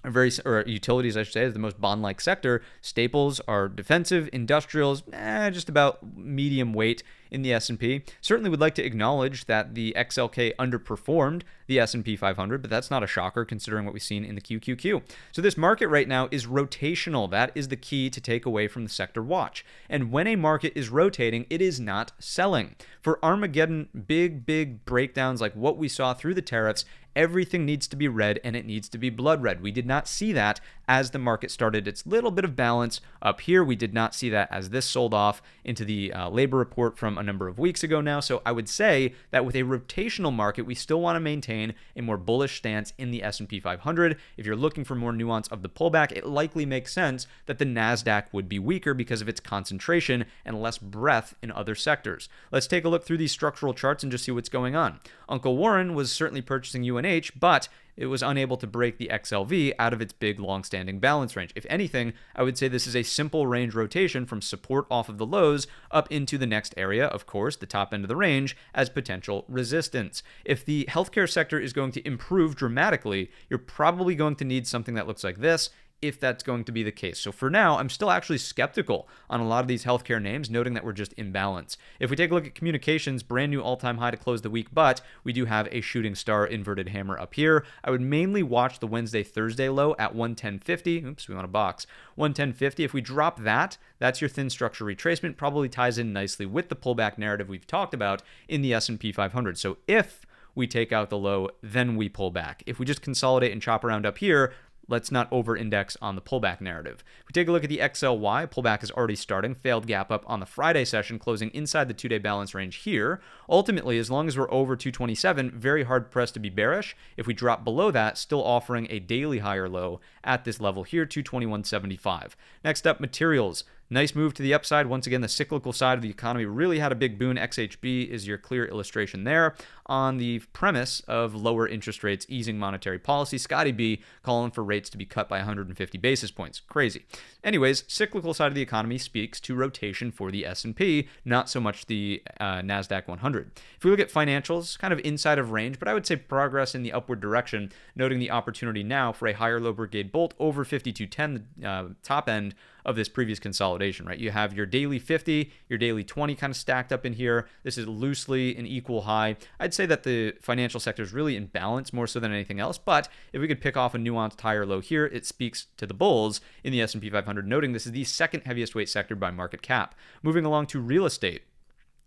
Speaker 1: or utilities, I should say, is the most bond-like sector. Staples are defensive. Industrials, just about medium weight in the S&P. Certainly would like to acknowledge that the XLK underperformed the S&P 500, but that's not a shocker considering what we've seen in the QQQ. So this market right now is rotational. That is the key to take away from the sector watch. And when a market is rotating, it is not selling. For Armageddon, big breakdowns like what we saw through the tariffs, everything needs to be red and it needs to be blood red. We did not see that as the market started its little bit of balance up here. We did not see that as this sold off into the labor report from a number of weeks ago now. So I would say that with a rotational market, we still want to maintain a more bullish stance in the S&P 500. If you're looking for more nuance of the pullback, it likely makes sense that the NASDAQ would be weaker because of its concentration and less breadth in other sectors. Let's take a look through these structural charts and just see what's going on. Uncle Warren was certainly purchasing UNH, but it was unable to break the XLV out of its big long-standing balance range. If anything, I would say this is a simple range rotation from support off of the lows up into the next area, of course, the top end of the range, as potential resistance. If the healthcare sector is going to improve dramatically, you're probably going to need something that looks like this, if that's going to be the case. So for now, I'm still actually skeptical on a lot of these healthcare names, noting that we're just in balance. If we take a look at communications, brand new all-time high to close the week, but we do have a shooting star inverted hammer up here. I would mainly watch the Wednesday-Thursday low at 110.50. Oops, we want a box. 110.50. If we drop that, that's your thin structure retracement. Probably ties in nicely with the pullback narrative we've talked about in the S&P 500. So if we take out the low, then we pull back. If we just consolidate and chop around up here, let's not over-index on the pullback narrative. If we take a look at the XLY, pullback is already starting, failed gap up on the Friday session, closing inside the 2-day balance range here. Ultimately, as long as we're over 227, very hard pressed to be bearish. If we drop below that, still offering a daily higher low at this level here, 221.75. Next up, materials. Nice move to the upside. Once again, the cyclical side of the economy really had a big boon. XHB is your clear illustration there on the premise of lower interest rates, easing monetary policy. Scotty B calling for rates to be cut by 150 basis points. Crazy. Anyways, cyclical side of the economy speaks to rotation for the S&P, not so much the NASDAQ 100. If we look at financials, kind of inside of range, but I would say progress in the upward direction, noting the opportunity now for a higher low Brigade bolt over 52.10, the top end of this previous consolidation, right? You have your daily 50, your daily 20 kind of stacked up in here. This is loosely an equal high. I'd say that the financial sector is really in balance more so than anything else, but if we could pick off a nuanced higher low here, it speaks to the bulls in the S&P 500, noting this is the second heaviest weight sector by market cap. Moving along to real estate.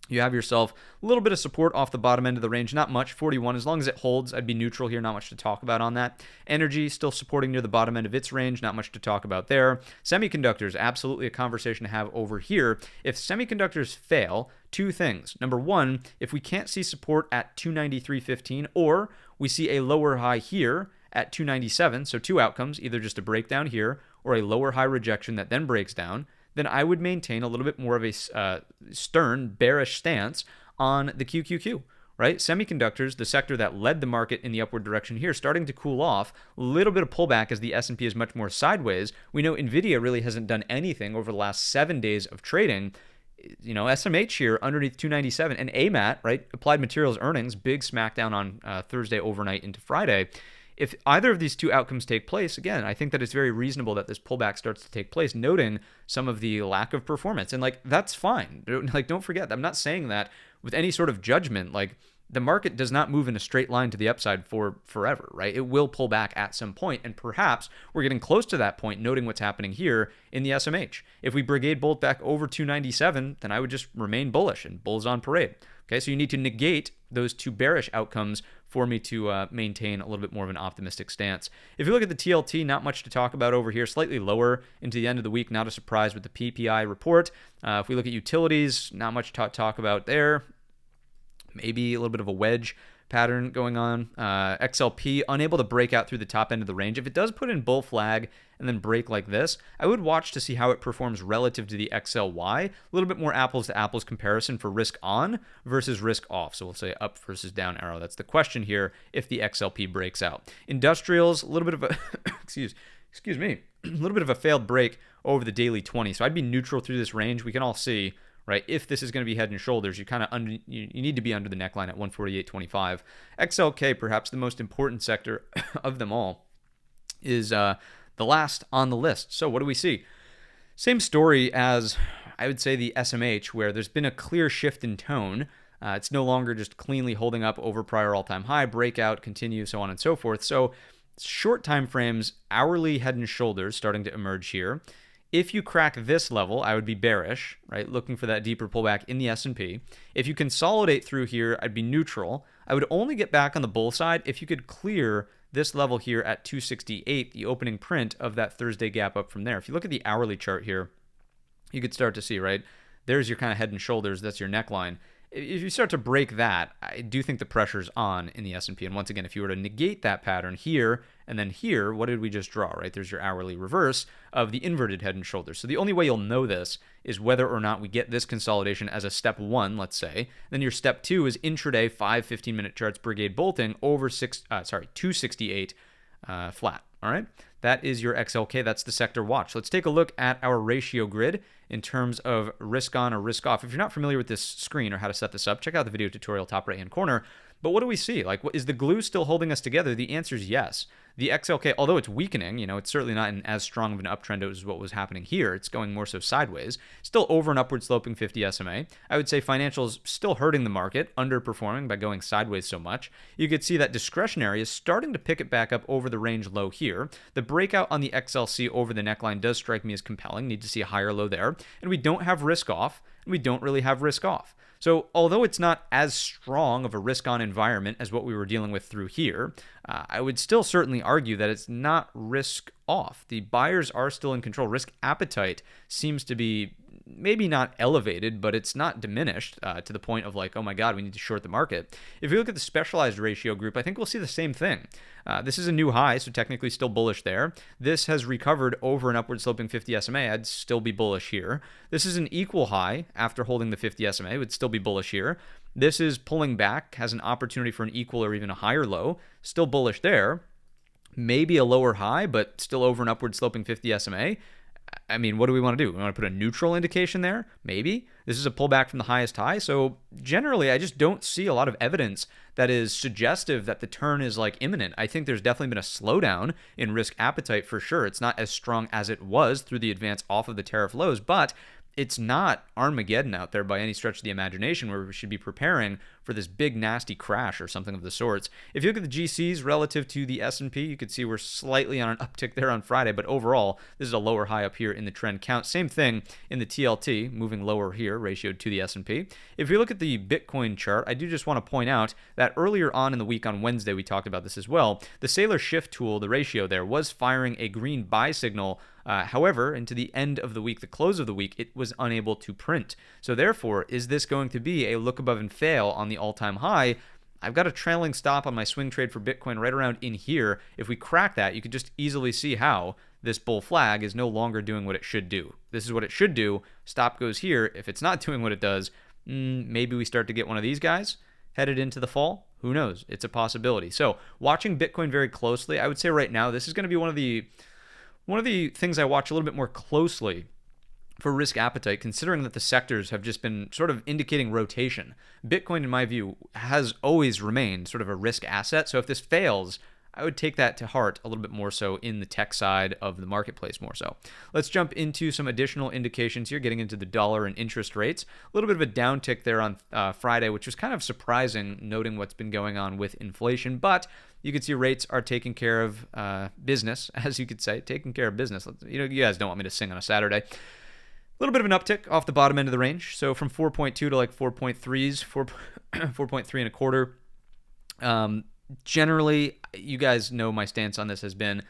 Speaker 1: You have yourself a little bit of support off the bottom end of the range, not much, 41. As long as it holds, I'd be neutral here, not much to talk about on that. Energy still supporting near the bottom end of its range, not much to talk about there. Semiconductors, absolutely a conversation to have over here. If semiconductors fail, two things. Number one, if we can't see support at 293.15 or we see a lower high here at 297, so two outcomes, either just a breakdown here or a lower high rejection that then breaks down, then I would maintain a little bit more of a stern, bearish stance on the QQQ, right? Semiconductors, the sector that led the market in the upward direction here, starting to cool off. A little bit of pullback as the S&P is much more sideways. We know NVIDIA really hasn't done anything over the last 7 days of trading. You know, SMH here underneath 297 and AMAT, right? Applied Materials earnings, big smackdown on Thursday overnight into Friday. If either of these two outcomes take place, again, I think that it's very reasonable that this pullback starts to take place, noting some of the lack of performance. And that's fine. Don't forget, I'm not saying that with any sort of judgment. The market does not move in a straight line to the upside for forever, right? It will pull back at some point, and perhaps we're getting close to that point, noting what's happening here in the SMH. If we Brigade bolt back over 297, then I would just remain bullish and bulls on parade. Okay, so you need to negate those two bearish outcomes for me to maintain a little bit more of an optimistic stance. If you look at the TLT, not much to talk about over here, slightly lower into the end of the week, not a surprise with the PPI report. If we look at utilities, not much to talk about there. Maybe a little bit of a wedge pattern going on. XLP, unable to break out through the top end of the range. If it does put in bull flag and then break like this, I would watch to see how it performs relative to the XLY. A little bit more apples to apples comparison for risk on versus risk off. So we'll say up versus down arrow. That's the question here if the XLP breaks out. Industrials, a little bit of a, excuse me, a little bit of a failed break over the daily 20. So I'd be neutral through this range. We can all see, right? If this is going to be head and shoulders, you need to be under the neckline at 148.25. XLK, perhaps the most important sector of them all, is the last on the list. So what do we see? Same story as I would say the SMH, where there's been a clear shift in tone. It's no longer just cleanly holding up over prior all-time high, breakout, continue, so on and so forth. So short time frames, hourly head and shoulders starting to emerge here. If you crack this level, I would be bearish, right? Looking for that deeper pullback in the S&P. If you consolidate through here, I'd be neutral. I would only get back on the bull side if you could clear this level here at 268, the opening print of that Thursday gap up from there. If you look at the hourly chart here, you could start to see, right? There's your kind of head and shoulders. That's your neckline. If you start to break that, I do think the pressure's on in the S&P. And once again, if you were to negate that pattern here and then here, what did we just draw, right? There's your hourly reverse of the inverted head and shoulders. So the only way you'll know this is whether or not we get this consolidation as a step 1, let's say. Then your step 2 is intraday 5 15-minute charts Brigade bolting over 268 flat. All right, that is your XLK. That's the sector watch. Let's take a look at our ratio grid in terms of risk on or risk off. If you're not familiar with this screen or how to set this up, check out the video tutorial top right-hand corner. But what do we see? Like, is the glue still holding us together? The answer is yes. The XLK, although it's weakening, it's certainly not in as strong of an uptrend as what was happening here. It's going more so sideways. Still over an upward sloping 50 SMA. I would say financials still hurting the market, underperforming by going sideways so much. You could see that discretionary is starting to pick it back up over the range low here. The breakout on the XLC over the neckline does strike me as compelling. Need to see a higher low there. And we don't have risk off, and we don't really have risk off. So although it's not as strong of a risk-on environment as what we were dealing with through here, I would still certainly argue that it's not risk-off. The buyers are still in control. Risk appetite seems to be maybe not elevated, but it's not diminished to the point of like, oh my God, we need to short the market. If you look at the specialized ratio group, I think we'll see the same thing. This is a new high, so technically still bullish there. This has recovered over an upward sloping 50 SMA. I'd still be bullish here. This is an equal high after holding the 50 SMA. Would still be bullish here. This is pulling back, has an opportunity for an equal or even a higher low. Still bullish there. Maybe a lower high, but still over an upward sloping 50 SMA. I mean, what do we want to do? We want to put a neutral indication there? Maybe. This is a pullback from the highest high. So generally, I just don't see a lot of evidence that is suggestive that the turn is like imminent. I think there's definitely been a slowdown in risk appetite for sure. It's not as strong as it was through the advance off of the tariff lows, but it's not Armageddon out there by any stretch of the imagination where we should be preparing for this big nasty crash or something of the sorts. If you look at the GCs relative to the S&P, you could see we're slightly on an uptick there on Friday, but overall, this is a lower high up here in the trend count. Same thing in the TLT, moving lower here, ratioed to the S&P. If you look at the Bitcoin chart, I do just want to point out that earlier on in the week on Wednesday, we talked about this as well. The Sailor Shift tool, the ratio there, was firing a green buy signal. However, into the end of the week, the close of the week, it was unable to print. So therefore, is this going to be a look above and fail on the all-time high? I've got a trailing stop on my swing trade for Bitcoin right around in here. If we crack that, you could just easily see how this bull flag is no longer doing what it should do. This is what it should do. Stop goes here. If it's not doing what it does, maybe we start to get one of these guys headed into the fall. Who knows? It's a possibility. So watching Bitcoin very closely, I would say right now, this is going to be one of the things I watch a little bit more closely for risk appetite, considering that the sectors have just been sort of indicating rotation. Bitcoin, in my view, has always remained sort of a risk asset. So if this fails, I would take that to heart a little bit more so in the tech side of the marketplace more so. Let's jump into some additional indications here, getting into the dollar and interest rates. A little bit of a downtick there on Friday, which was kind of surprising, noting what's been going on with inflation. But you can see rates are taking care of business, as you could say, taking care of business. You guys don't want me to sing on a Saturday. A little bit of an uptick off the bottom end of the range. So from 4.2 to like 4.3s, 4.3 and a quarter. Generally, you guys know my stance on this has been,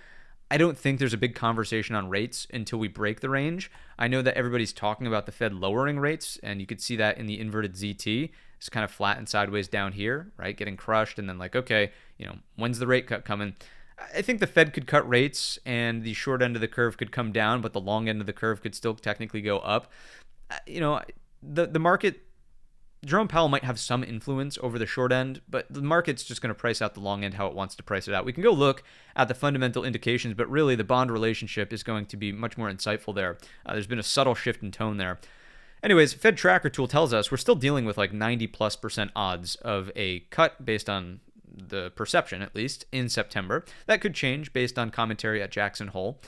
Speaker 1: I don't think there's a big conversation on rates until we break the range. I know that everybody's talking about the Fed lowering rates, and you could see that in the inverted ZT. It's kind of flat and sideways down here, right? Getting crushed, and then like, okay, when's the rate cut coming? I think the Fed could cut rates, and the short end of the curve could come down, but the long end of the curve could still technically go up. The market, Jerome Powell might have some influence over the short end, but the market's just going to price out the long end how it wants to price it out. We can go look at the fundamental indications, but really the bond relationship is going to be much more insightful there. There's been a subtle shift in tone there. Anyways, Fed Tracker tool tells us we're still dealing with like 90+% odds of a cut based on the perception, at least, in September. That could change based on commentary at Jackson Hole.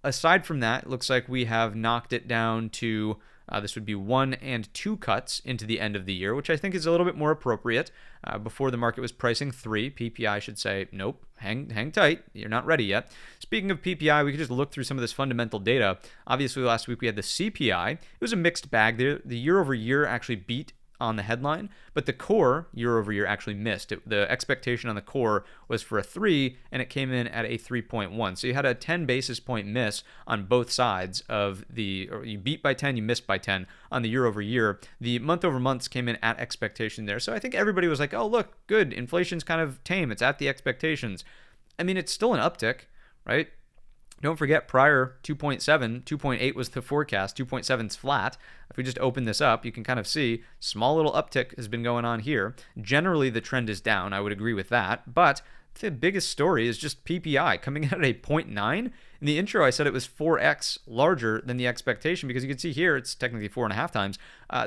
Speaker 1: Aside from that, it looks like we have knocked it down to this would be 1 and 2 cuts into the end of the year, which I think is a little bit more appropriate. Before the market was pricing 3, PPI should say, nope, hang tight, you're not ready yet. Speaking of PPI, we could just look through some of this fundamental data. Obviously, last week we had the CPI. It was a mixed bag there. The year over year actually beat on the headline, but the core year over year actually missed. The expectation on the core was for a 3, and it came in at a 3.1. So you had a 10 basis point miss on both sides of or you beat by 10, you missed by 10 on the year over year. The month over months came in at expectation there. So I think everybody was like, oh, look, good. Inflation's kind of tame. It's at the expectations. I mean, it's still an uptick, right? Don't forget prior 2.7, 2.8 was the forecast, 2.7 is flat. If we just open this up, you can kind of see small little uptick has been going on here. Generally, the trend is down. I would agree with that. But the biggest story is just PPI coming in at a 0.9. In the intro, I said it was 4x larger than the expectation because you can see here it's technically 4.5 times.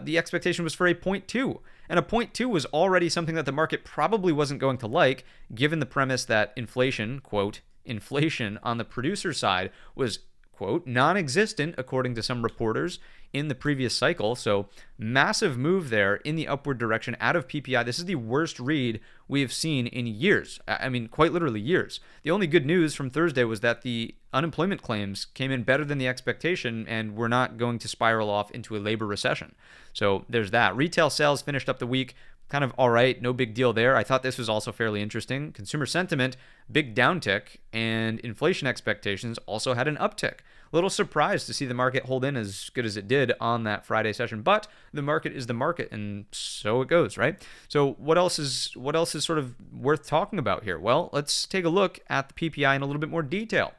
Speaker 1: The expectation was for a 0.2. And a 0.2 was already something that the market probably wasn't going to like, given the premise that inflation, quote, inflation on the producer side was, quote, non-existent according to some reporters in the previous cycle. So massive move there in the upward direction out of PPI. This is the worst read we have seen in years. I mean, quite literally years. The only good news from Thursday was that the unemployment claims came in better than the expectation, and we're not going to spiral off into a labor recession. So there's that. Retail sales finished up the week kind of all right, no big deal there. I thought this was also fairly interesting. Consumer sentiment, big downtick, and inflation expectations also had an uptick. A little surprised to see the market hold in as good as it did on that Friday session, but the market is the market, and so it goes, right? So what else is sort of worth talking about here? Well, let's take a look at the PPI in a little bit more detail.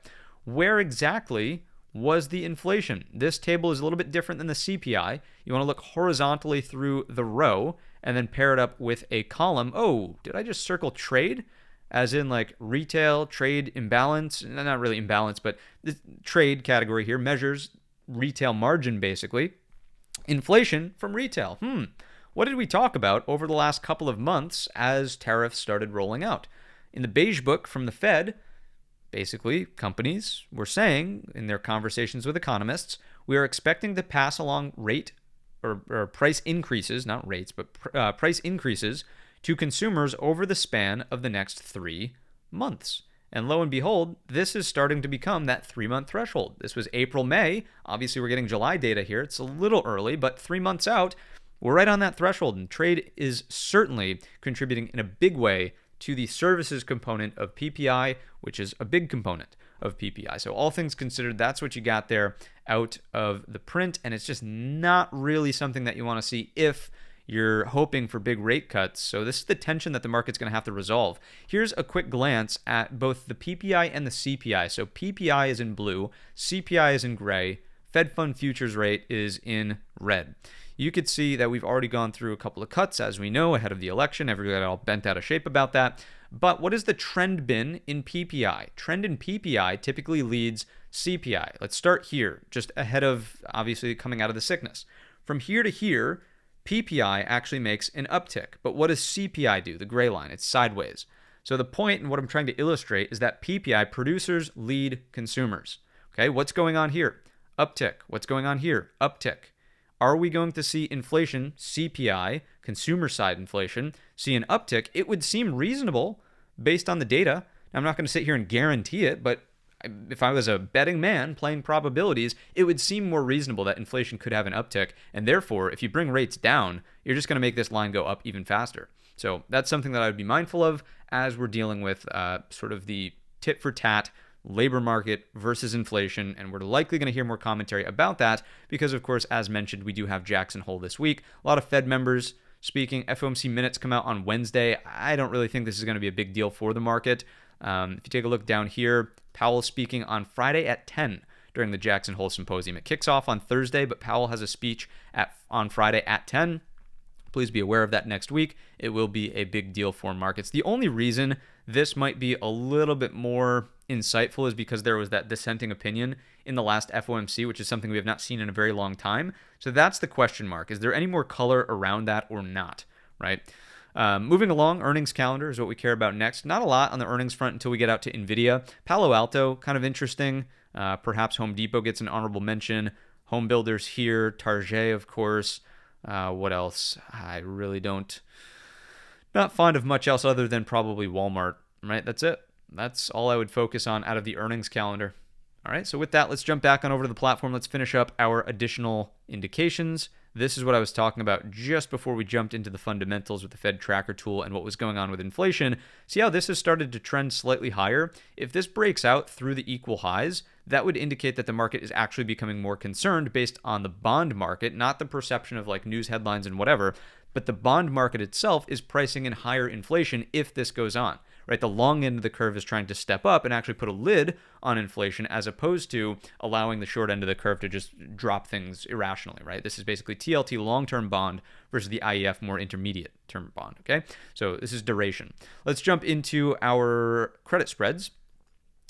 Speaker 1: Where exactly was the inflation? This table is a little bit different than the CPI. You want to look horizontally through the row and then pair it up with a column. Oh, did I just circle trade? As in like retail, trade imbalance? Not really imbalance, but the trade category here measures retail margin basically. Inflation from retail. What did we talk about over the last couple of months as tariffs started rolling out? In the beige book from the Fed, basically, companies were saying in their conversations with economists, we are expecting to pass along rate or price increases, not rates, but price increases to consumers over the span of the next 3 months. And lo and behold, this is starting to become that 3-month threshold. This was April, May. Obviously, we're getting July data here. It's a little early, but 3 months out, we're right on that threshold. And trade is certainly contributing in a big way to the services component of PPI, which is a big component of PPI. So all things considered, that's what you got there out of the print, and it's just not really something that you want to see if you're hoping for big rate cuts. So this is the tension that the market's going to have to resolve. Here's a quick glance at both the PPI and the CPI. So PPI is in blue, CPI is in gray, Fed Fund futures rate is in red. You could see that we've already gone through a couple of cuts, as we know, ahead of the election. Everybody got all bent out of shape about that. But what has the trend been in PPI? Trend in PPI typically leads CPI. Let's start here, just ahead of, obviously, coming out of the sickness. From here to here, PPI actually makes an uptick. But what does CPI do? The gray line, it's sideways. So the point and what I'm trying to illustrate is that PPI, producers lead consumers. Okay, what's going on here? Uptick. What's going on here? Uptick. Are we going to see inflation, CPI, consumer side inflation, see an uptick? It would seem reasonable based on the data. I'm not going to sit here and guarantee it, but if I was a betting man playing probabilities, it would seem more reasonable that inflation could have an uptick. And therefore, if you bring rates down, you're just going to make this line go up even faster. So that's something that I would be mindful of as we're dealing with sort of the tit for tat labor market versus inflation, and we're likely going to hear more commentary about that because, of course, as mentioned, we do have Jackson Hole this week. A lot of Fed members speaking. FOMC minutes come out on Wednesday. I don't really think this is going to be a big deal for the market. If you take a look down here, Powell speaking on Friday at 10 during the Jackson Hole Symposium. It kicks off on Thursday, but Powell has a speech on Friday at 10. Please be aware of that next week. It will be a big deal for markets. The only reason this might be a little bit more insightful is because there was that dissenting opinion in the last FOMC, which is something we have not seen in a very long time. So that's the question mark. Is there any more color around that or not, right? Moving along, earnings calendar is what we care about next. Not a lot on the earnings front until we get out to NVIDIA. Palo Alto, kind of interesting. Perhaps Home Depot gets an honorable mention. Home builders here. Target, of course. What else? I really not fond of much else other than probably Walmart, right? That's it. That's all I would focus on out of the earnings calendar. All right, so with that, let's jump back on over to the platform. Let's finish up our additional indications. This is what I was talking about just before we jumped into the fundamentals with the Fed tracker tool and what was going on with inflation. See how this has started to trend slightly higher? If this breaks out through the equal highs, that would indicate that the market is actually becoming more concerned based on the bond market, not the perception of like news headlines and whatever, but the bond market itself is pricing in higher inflation if this goes on, right? The long end of the curve is trying to step up and actually put a lid on inflation as opposed to allowing the short end of the curve to just drop things irrationally, right? This is basically TLT long-term bond versus the IEF more intermediate term bond, okay? So this is duration. Let's jump into our credit spreads.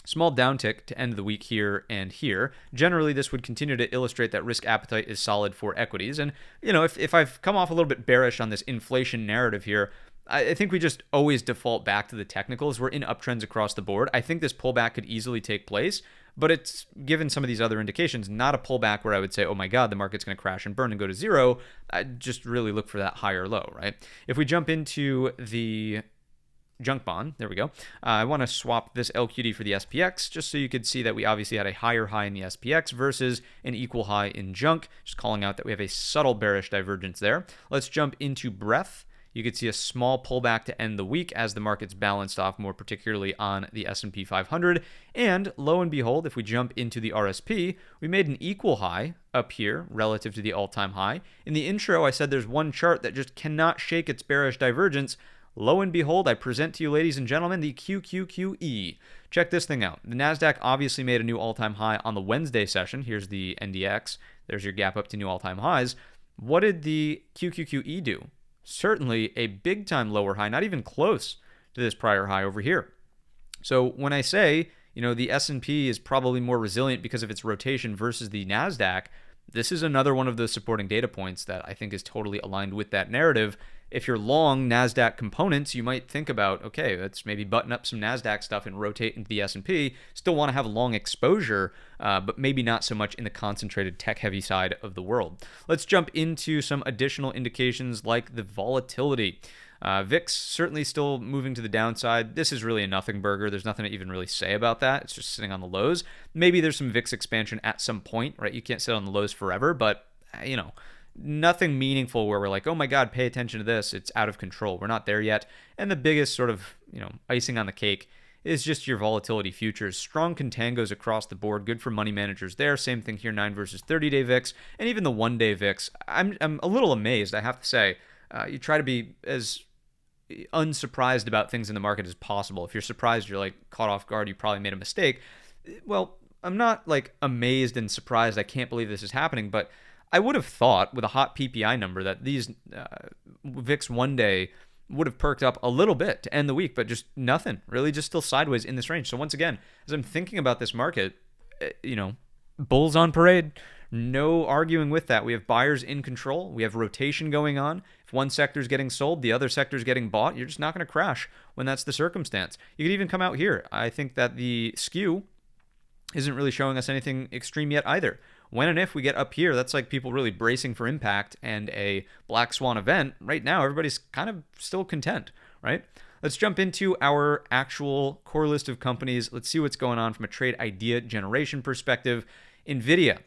Speaker 1: Small downtick to end the week here and here. Generally, this would continue to illustrate that risk appetite is solid for equities. And, if I've come off a little bit bearish on this inflation narrative here, I think we just always default back to the technicals. We're in uptrends across the board. I think this pullback could easily take place, but it's given some of these other indications, not a pullback where I would say, oh my God, the market's going to crash and burn and go to zero. I just really look for that higher low, right? If we jump into the junk bond, there we go. I want to swap this LQD for the SPX just so you could see that we obviously had a higher high in the SPX versus an equal high in junk, just calling out that we have a subtle bearish divergence there. Let's jump into breadth. You could see a small pullback to end the week as the market's balanced off, more particularly on the S&P 500. And lo and behold, if we jump into the RSP, we made an equal high up here relative to the all-time high. In the intro, I said there's one chart that just cannot shake its bearish divergence. Lo and behold, I present to you, ladies and gentlemen, the QQQE. Check this thing out. The NASDAQ obviously made a new all-time high on the Wednesday session. Here's the NDX. There's your gap up to new all-time highs. What did the QQQE do? Certainly a big-time lower high, not even close to this prior high over here. So when I say, the S&P is probably more resilient because of its rotation versus the NASDAQ, this is another one of the supporting data points that I think is totally aligned with that narrative. If you're long NASDAQ components, you might think about, okay, let's maybe button up some NASDAQ stuff and rotate into the S&P. Still want to have long exposure, but maybe not so much in the concentrated tech-heavy side of the world. Let's jump into some additional indications like the volatility. VIX certainly still moving to the downside. This is really a nothing burger. There's nothing to even really say about that. It's just sitting on the lows. Maybe there's some VIX expansion at some point, right? You can't sit on the lows forever, but, nothing meaningful where we're like, oh my God, pay attention to this. It's out of control. We're not there yet. And the biggest sort of, icing on the cake is just your volatility futures. Strong contangos across the board. Good for money managers there. Same thing here, 9 versus 30-day VIX. And even the one-day VIX. I'm a little amazed, I have to say. You try to be as unsurprised about things in the market as possible. If you're surprised, you're like caught off guard, you probably made a mistake. Well, I'm not like amazed and surprised. I can't believe this is happening, but I would have thought with a hot PPI number that these VIX one day would have perked up a little bit to end the week, but just nothing, really just still sideways in this range. So once again, as I'm thinking about this market, bulls on parade, no arguing with that. We have buyers in control. We have rotation going on. If one sector is getting sold, the other sector is getting bought. You're just not going to crash when that's the circumstance. You could even come out here. I think that the skew isn't really showing us anything extreme yet either. When and if we get up here, that's like people really bracing for impact and a black swan event. Right now, everybody's kind of still content, right? Let's jump into our actual core list of companies. Let's see what's going on from a trade idea generation perspective. NVIDIA.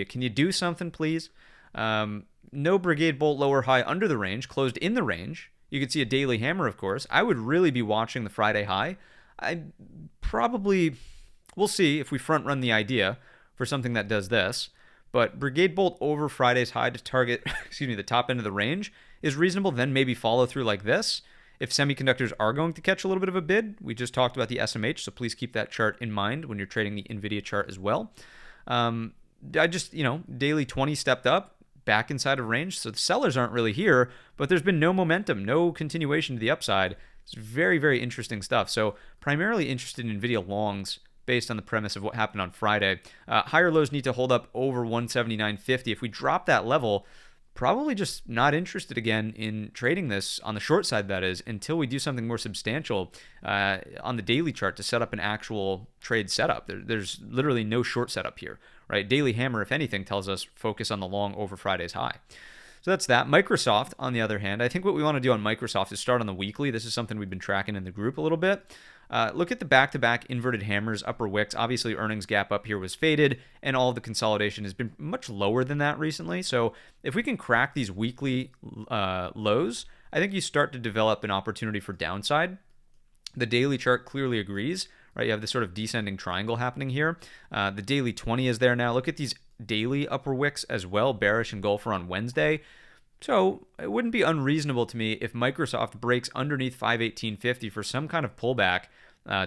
Speaker 1: Can you do something, please? No Brigade Bolt lower high under the range, closed in the range. You could see a daily hammer, of course. I would really be watching the Friday high. We'll see if we front run the idea for something that does this. But Brigade Bolt over Friday's high to target, the top end of the range is reasonable. Then maybe follow through like this. If semiconductors are going to catch a little bit of a bid, we just talked about the SMH, so please keep that chart in mind when you're trading the NVIDIA chart as well. Daily 20 stepped up, back inside of range, so the sellers aren't really here, but there's been no momentum, no continuation to the upside. It's very, very interesting stuff. So primarily interested in NVIDIA longs based on the premise of what happened on Friday. Higher lows need to hold up over 179.50. If we drop that level, probably just not interested again in trading this on the short side, that is, until we do something more substantial on the daily chart to set up an actual trade setup. There's literally no short setup here, right? Daily hammer, if anything, tells us focus on the long over Friday's high. So that's that. Microsoft, on the other hand, I think what we want to do on Microsoft is start on the weekly. This is something we've been tracking in the group a little bit. Look at the back-to-back inverted hammers, upper wicks. Obviously, earnings gap up here was faded, and all of the consolidation has been much lower than that recently. So if we can crack these weekly lows, I think you start to develop an opportunity for downside. The daily chart clearly agrees, right? You have this sort of descending triangle happening here. The daily 20 is there now. Look at these daily upper wicks as well, bearish engulfer on Wednesday. So it wouldn't be unreasonable to me if Microsoft breaks underneath 518.50 for some kind of pullback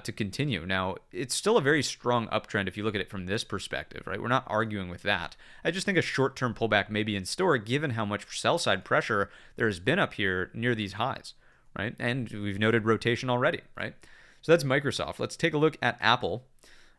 Speaker 1: to continue. Now, it's still a very strong uptrend if you look at it from this perspective, right? We're not arguing with that. I just think a short-term pullback may be in store given how much sell-side pressure there has been up here near these highs, right? And we've noted rotation already, right? So that's Microsoft. Let's take a look at Apple.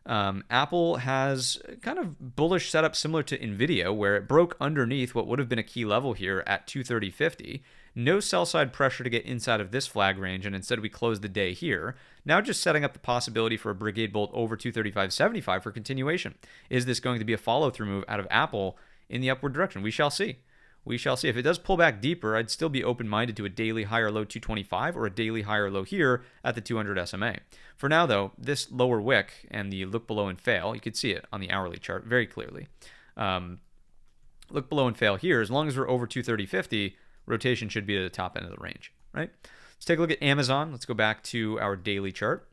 Speaker 1: Apple has kind of bullish setup similar to NVIDIA, where it broke underneath what would have been a key level here at 230.50. No sell-side pressure to get inside of this flag range, and instead we close the day here. Now just setting up the possibility for a Brigade bolt over 235.75 for continuation. Is this going to be a follow-through move out of Apple in the upward direction? We shall see. We shall see. If it does pull back deeper, I'd still be open-minded to a daily higher low 225 or a daily higher low here at the 200 SMA. For now, though, this lower wick and the look below and fail, you could see it on the hourly chart very clearly. Look below and fail here. As long as we're over 230.50, rotation should be at the top end of the range, right? Let's take a look at Amazon. Let's go back to our daily chart.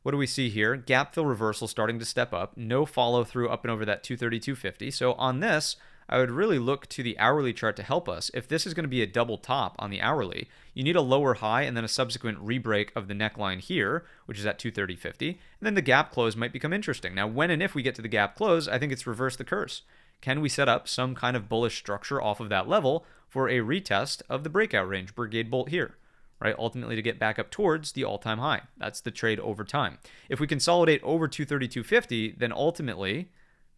Speaker 1: What do we see here? Gap fill reversal starting to step up. No follow through up and over that 232.50. So on this, I would really look to the hourly chart to help us. If this is going to be a double top on the hourly, you need a lower high and then a subsequent re-break of the neckline here, which is at 230.50. And then the gap close might become interesting. Now, when and if we get to the gap close, I think it's reverse the curse. Can we set up some kind of bullish structure off of that level for a retest of the breakout range, Brigade bolt here, right? Ultimately to get back up towards the all-time high. That's the trade over time. If we consolidate over 232.50, then ultimately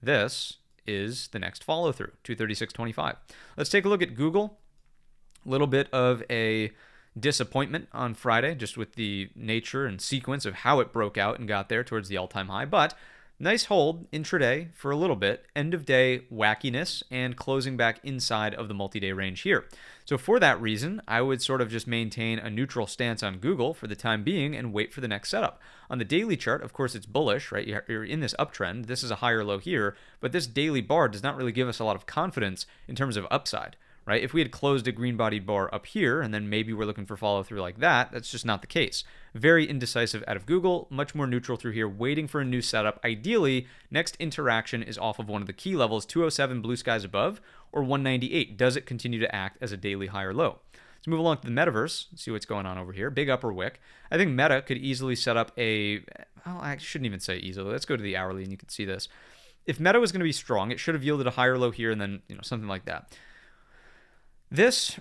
Speaker 1: this is the next follow through, 236.25. Let's take a look at Google. A little bit of a disappointment on Friday, just with the nature and sequence of how it broke out and got there towards the all-time high. But nice hold intraday for a little bit, end of day wackiness, and closing back inside of the multi-day range here. So for that reason, I would sort of just maintain a neutral stance on Google for the time being and wait for the next setup. On the daily chart, of course, it's bullish, right? You're in this uptrend. This is a higher low here, but this daily bar does not really give us a lot of confidence in terms of upside, right? If we had closed a green-bodied bar up here and then maybe we're looking for follow-through like that, that's just not the case. Very indecisive out of Google, much more neutral through here, waiting for a new setup. Ideally, next interaction is off of one of the key levels, 207 blue skies above, or 198. Does it continue to act as a daily higher low? Let's move along to the metaverse, see what's going on over here. Big upper wick. I think Meta could easily set up a, well, I shouldn't even say easily. Let's go to the hourly and you can see this. If Meta was going to be strong, it should have yielded a higher low here and then, something like that. This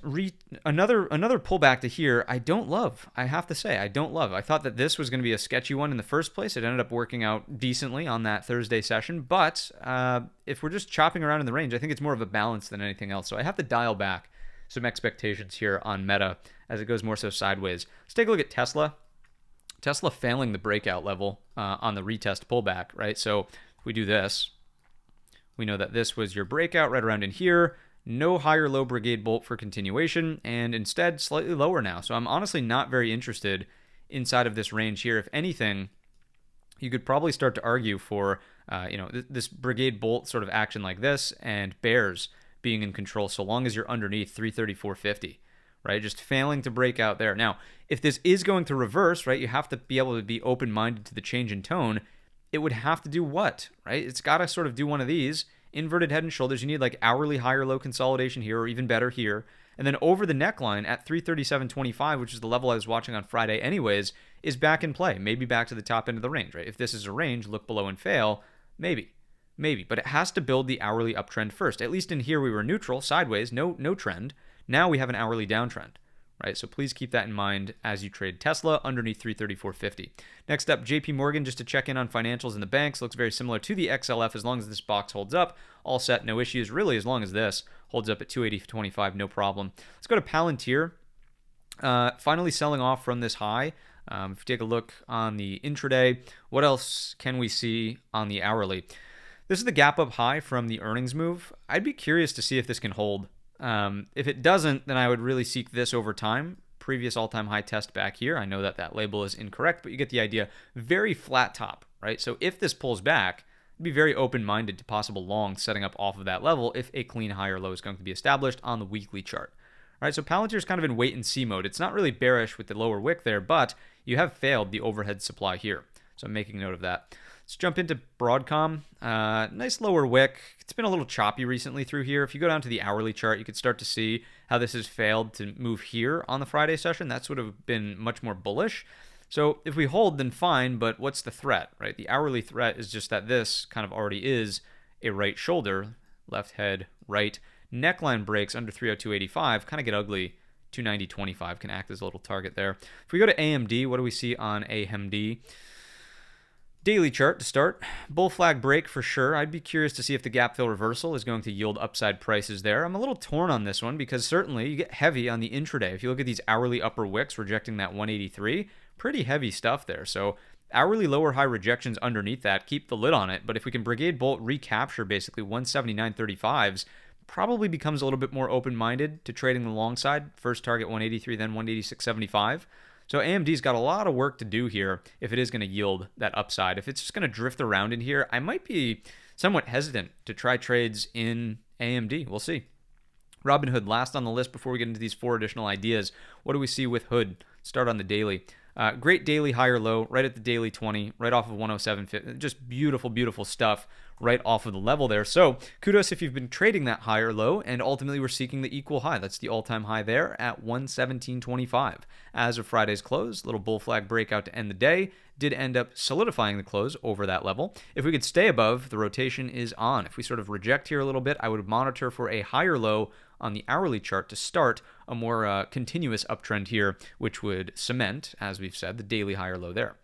Speaker 1: another pullback to here, I don't love. I have to say, I don't love. I thought that this was going to be a sketchy one in the first place. It ended up working out decently on that Thursday session. But if we're just chopping around in the range, I think it's more of a balance than anything else. So I have to dial back some expectations here on Meta as it goes more so sideways. Let's take a look at Tesla. Tesla failing the breakout level on the retest pullback, right? So if we do this, we know that this was your breakout right around in here. No higher low Brigade bolt for continuation, and instead slightly lower now. So I'm honestly not very interested inside of this range here. If anything, you could probably start to argue for this Brigade bolt sort of action like this and bears being in control so long as you're underneath 334.50, right? Just failing to break out there. Now, if this is going to reverse, right, you have to be able to be open-minded to the change in tone. It would have to do what, right? It's got to sort of do one of these. Inverted head and shoulders, you need like hourly higher low consolidation here, or even better here. And then over the neckline at 337.25, which is the level I was watching on Friday anyways, is back in play. Maybe back to the top end of the range, right? If this is a range, look below and fail, maybe. But it has to build the hourly uptrend first. At least in here we were neutral, sideways, no trend. Now we have an hourly downtrend, right? So please keep that in mind as you trade Tesla underneath 334.50. Next up, JP Morgan, just to check in on financials and the banks. Looks very similar to the XLF as long as this box holds up. All set, no issues, really, as long as this holds up at 280.25, no problem. Let's go to Palantir. Finally selling off from this high. If you take a look on the intraday, what else can we see on the hourly? This is the gap up high from the earnings move. I'd be curious to see if this can hold. If it doesn't, then I would really seek this over time. previous all-time high test back here. I know that that label is incorrect, but you get the idea. Very flat top, right? So if this pulls back, be very open-minded to possible long setting up off of that level if a clean higher low is going to be established on the weekly chart. All right, so Palantir is kind of in wait-and-see mode. It's not really bearish with the lower wick there, but you have failed the overhead supply here. So I'm making note of that. Let's jump into Broadcom. Nice lower wick. It's been a little choppy recently through here. If you go down to the hourly chart, you could start to see how this has failed to move here on the Friday session. That would have been much more bullish. So if we hold, then fine, but what's the threat, right? The hourly threat is just that this kind of already is a right shoulder, left head, right. Neckline breaks under 302.85, kind of get ugly. 290.25 can act as a little target there. If we go to AMD, what do we see on AMD? Daily chart to start. Bull flag break for sure. I'd be curious to see if the gap fill reversal is going to yield upside prices there. I'm a little torn on this one because certainly you get heavy on the intraday. If you look at these hourly upper wicks rejecting that 183, pretty heavy stuff there. So hourly lower high rejections underneath that, keep the lid on it. But if we can Brigade Bolt recapture basically 179.35s, probably becomes a little bit more open-minded to trading the long side. First target 183, then 186.75. So AMD's got a lot of work to do here if it is going to yield that upside. If it's just going to drift around in here, I might be somewhat hesitant to try trades in AMD. We'll see. Robinhood, last on the list before we get into these 4 additional ideas. What do we see with Hood? Start on the daily. Great daily higher low, right at the daily 20, right off of 107.50. Just beautiful, beautiful stuff right off of the level there. So kudos if you've been trading that higher low, and ultimately we're seeking the equal high. That's the all-time high there at 117.25. As of Friday's close, little bull flag breakout to end the day. Did end up solidifying the close over that level. If we could stay above, the rotation is on. If we sort of reject here a little bit, I would monitor for a higher low on the hourly chart to start a more continuous uptrend here, which would cement, as we've said, the daily higher low there.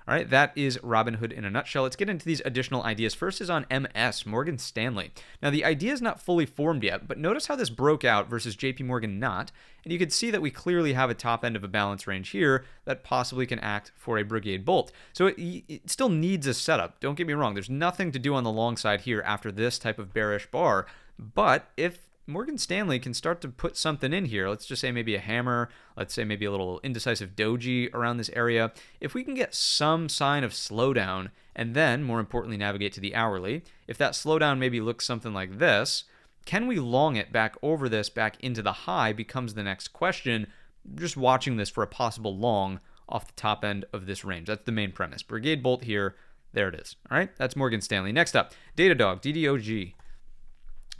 Speaker 1: All right, that is Robinhood in a nutshell. Let's get into these additional ideas. First is on MS, Morgan Stanley. Now, the idea is not fully formed yet, but notice how this broke out versus JP Morgan not, and you can see that we clearly have a top end of a balance range here that possibly can act for a Brigade Bolt. So it still needs a setup. Don't get me wrong. There's nothing to do on the long side here after this type of bearish bar, but if Morgan Stanley can start to put something in here, let's just say maybe a hammer, let's say maybe a little indecisive doji around this area. If we can get some sign of slowdown and then, more importantly, navigate to the hourly, if that slowdown maybe looks something like this, can we long it back over this, back into the high becomes the next question. Just watching this for a possible long off the top end of this range. That's the main premise. Brigade Bolt here, there it is. All right, that's Morgan Stanley. Next up, DDOG, DDOG.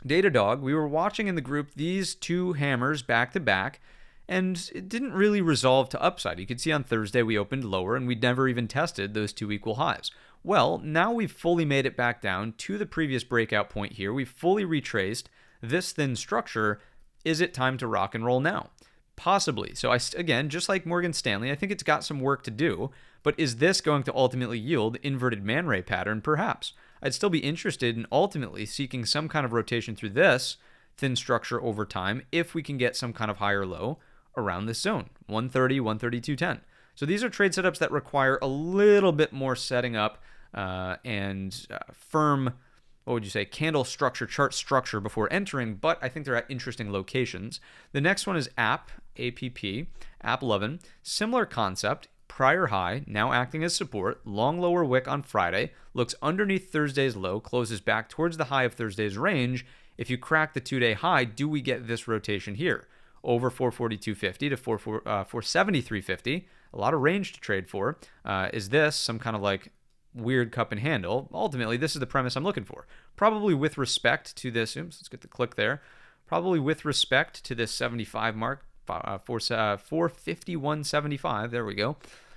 Speaker 1: DDOG, we were watching in the group these 2 hammers back to back, and it didn't really resolve to upside. You can see on Thursday we opened lower, and we'd never even tested those 2 equal highs. Well, now we've fully made it back down to the previous breakout point here. We've fully retraced this thin structure. Is it time to rock and roll now? Possibly. So again, just like Morgan Stanley, I think it's got some work to do, but is this going to ultimately yield inverted Man Ray pattern? Perhaps. I'd still be interested in ultimately seeking some kind of rotation through this thin structure over time if we can get some kind of higher low around this zone, 130, 132.10. So these are trade setups that require a little bit more setting up and firm, what would you say, candle structure, chart structure before entering, but I think they're at interesting locations. The next one is AAPL, AAP11, similar concept. Prior high, now acting as support, long lower wick on Friday, looks underneath Thursday's low, closes back towards the high of Thursday's range. If you crack the 2-day high, do we get this rotation here? Over 442.50 to 473.50, a lot of range to trade for. Is this some kind of like weird cup and handle? Ultimately, this is the premise I'm looking for. Probably with respect to this, let's get the click there. Probably with respect to this 75 mark, 451.75, there we go.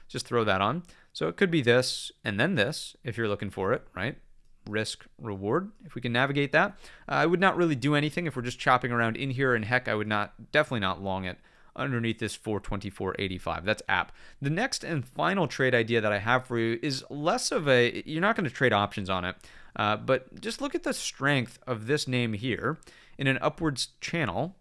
Speaker 1: Just throw that on. So it could be this and then this if you're looking for it, right? Risk reward, if we can navigate that. I would not really do anything if we're just chopping around in here, and heck, I would definitely not long it underneath this 424.85. That's app. The next and final trade idea that I have for you is less of a, you're not going to trade options on it, but just look at the strength of this name here in an upwards channel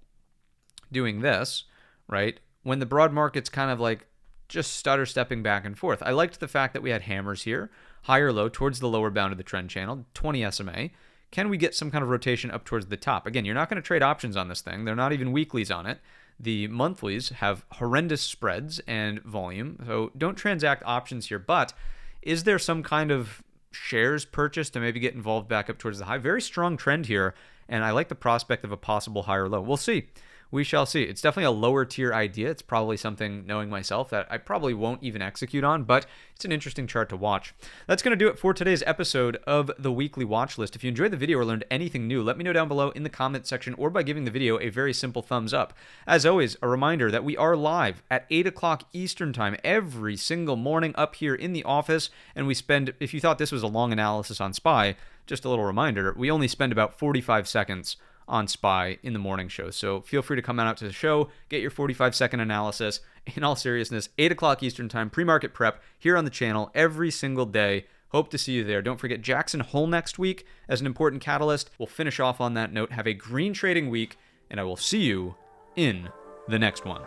Speaker 1: doing this, right? When the broad market's kind of like just stutter stepping back and forth. I liked the fact that we had hammers here, higher low towards the lower bound of the trend channel, 20 SMA. Can we get some kind of rotation up towards the top? Again, you're not going to trade options on this thing. They're not even weeklies on it. The monthlies have horrendous spreads and volume, so don't transact options here. But is there some kind of shares purchase to maybe get involved back up towards the high? Very strong trend here, and I like the prospect of a possible higher low. We'll see. We shall see. It's definitely a lower tier idea. It's probably something, knowing myself, that I probably won't even execute on, but it's an interesting chart to watch. That's going to do it for today's episode of the Weekly Watch List. If you enjoyed the video or learned anything new, let me know down below in the comments section or by giving the video a very simple thumbs up. As always, a reminder that we are live at 8 o'clock Eastern Time every single morning up here in the office, and we spend, if you thought this was a long analysis on SPY, just a little reminder, we only spend about 45 seconds on SPY in the morning show. So feel free to come out to the show, get your 45-second analysis. In all seriousness, 8 o'clock Eastern Time, pre-market prep here on the channel every single day. Hope to see you there. Don't forget Jackson Hole next week as an important catalyst. We'll finish off on that note. Have a green trading week, and I will see you in the next one.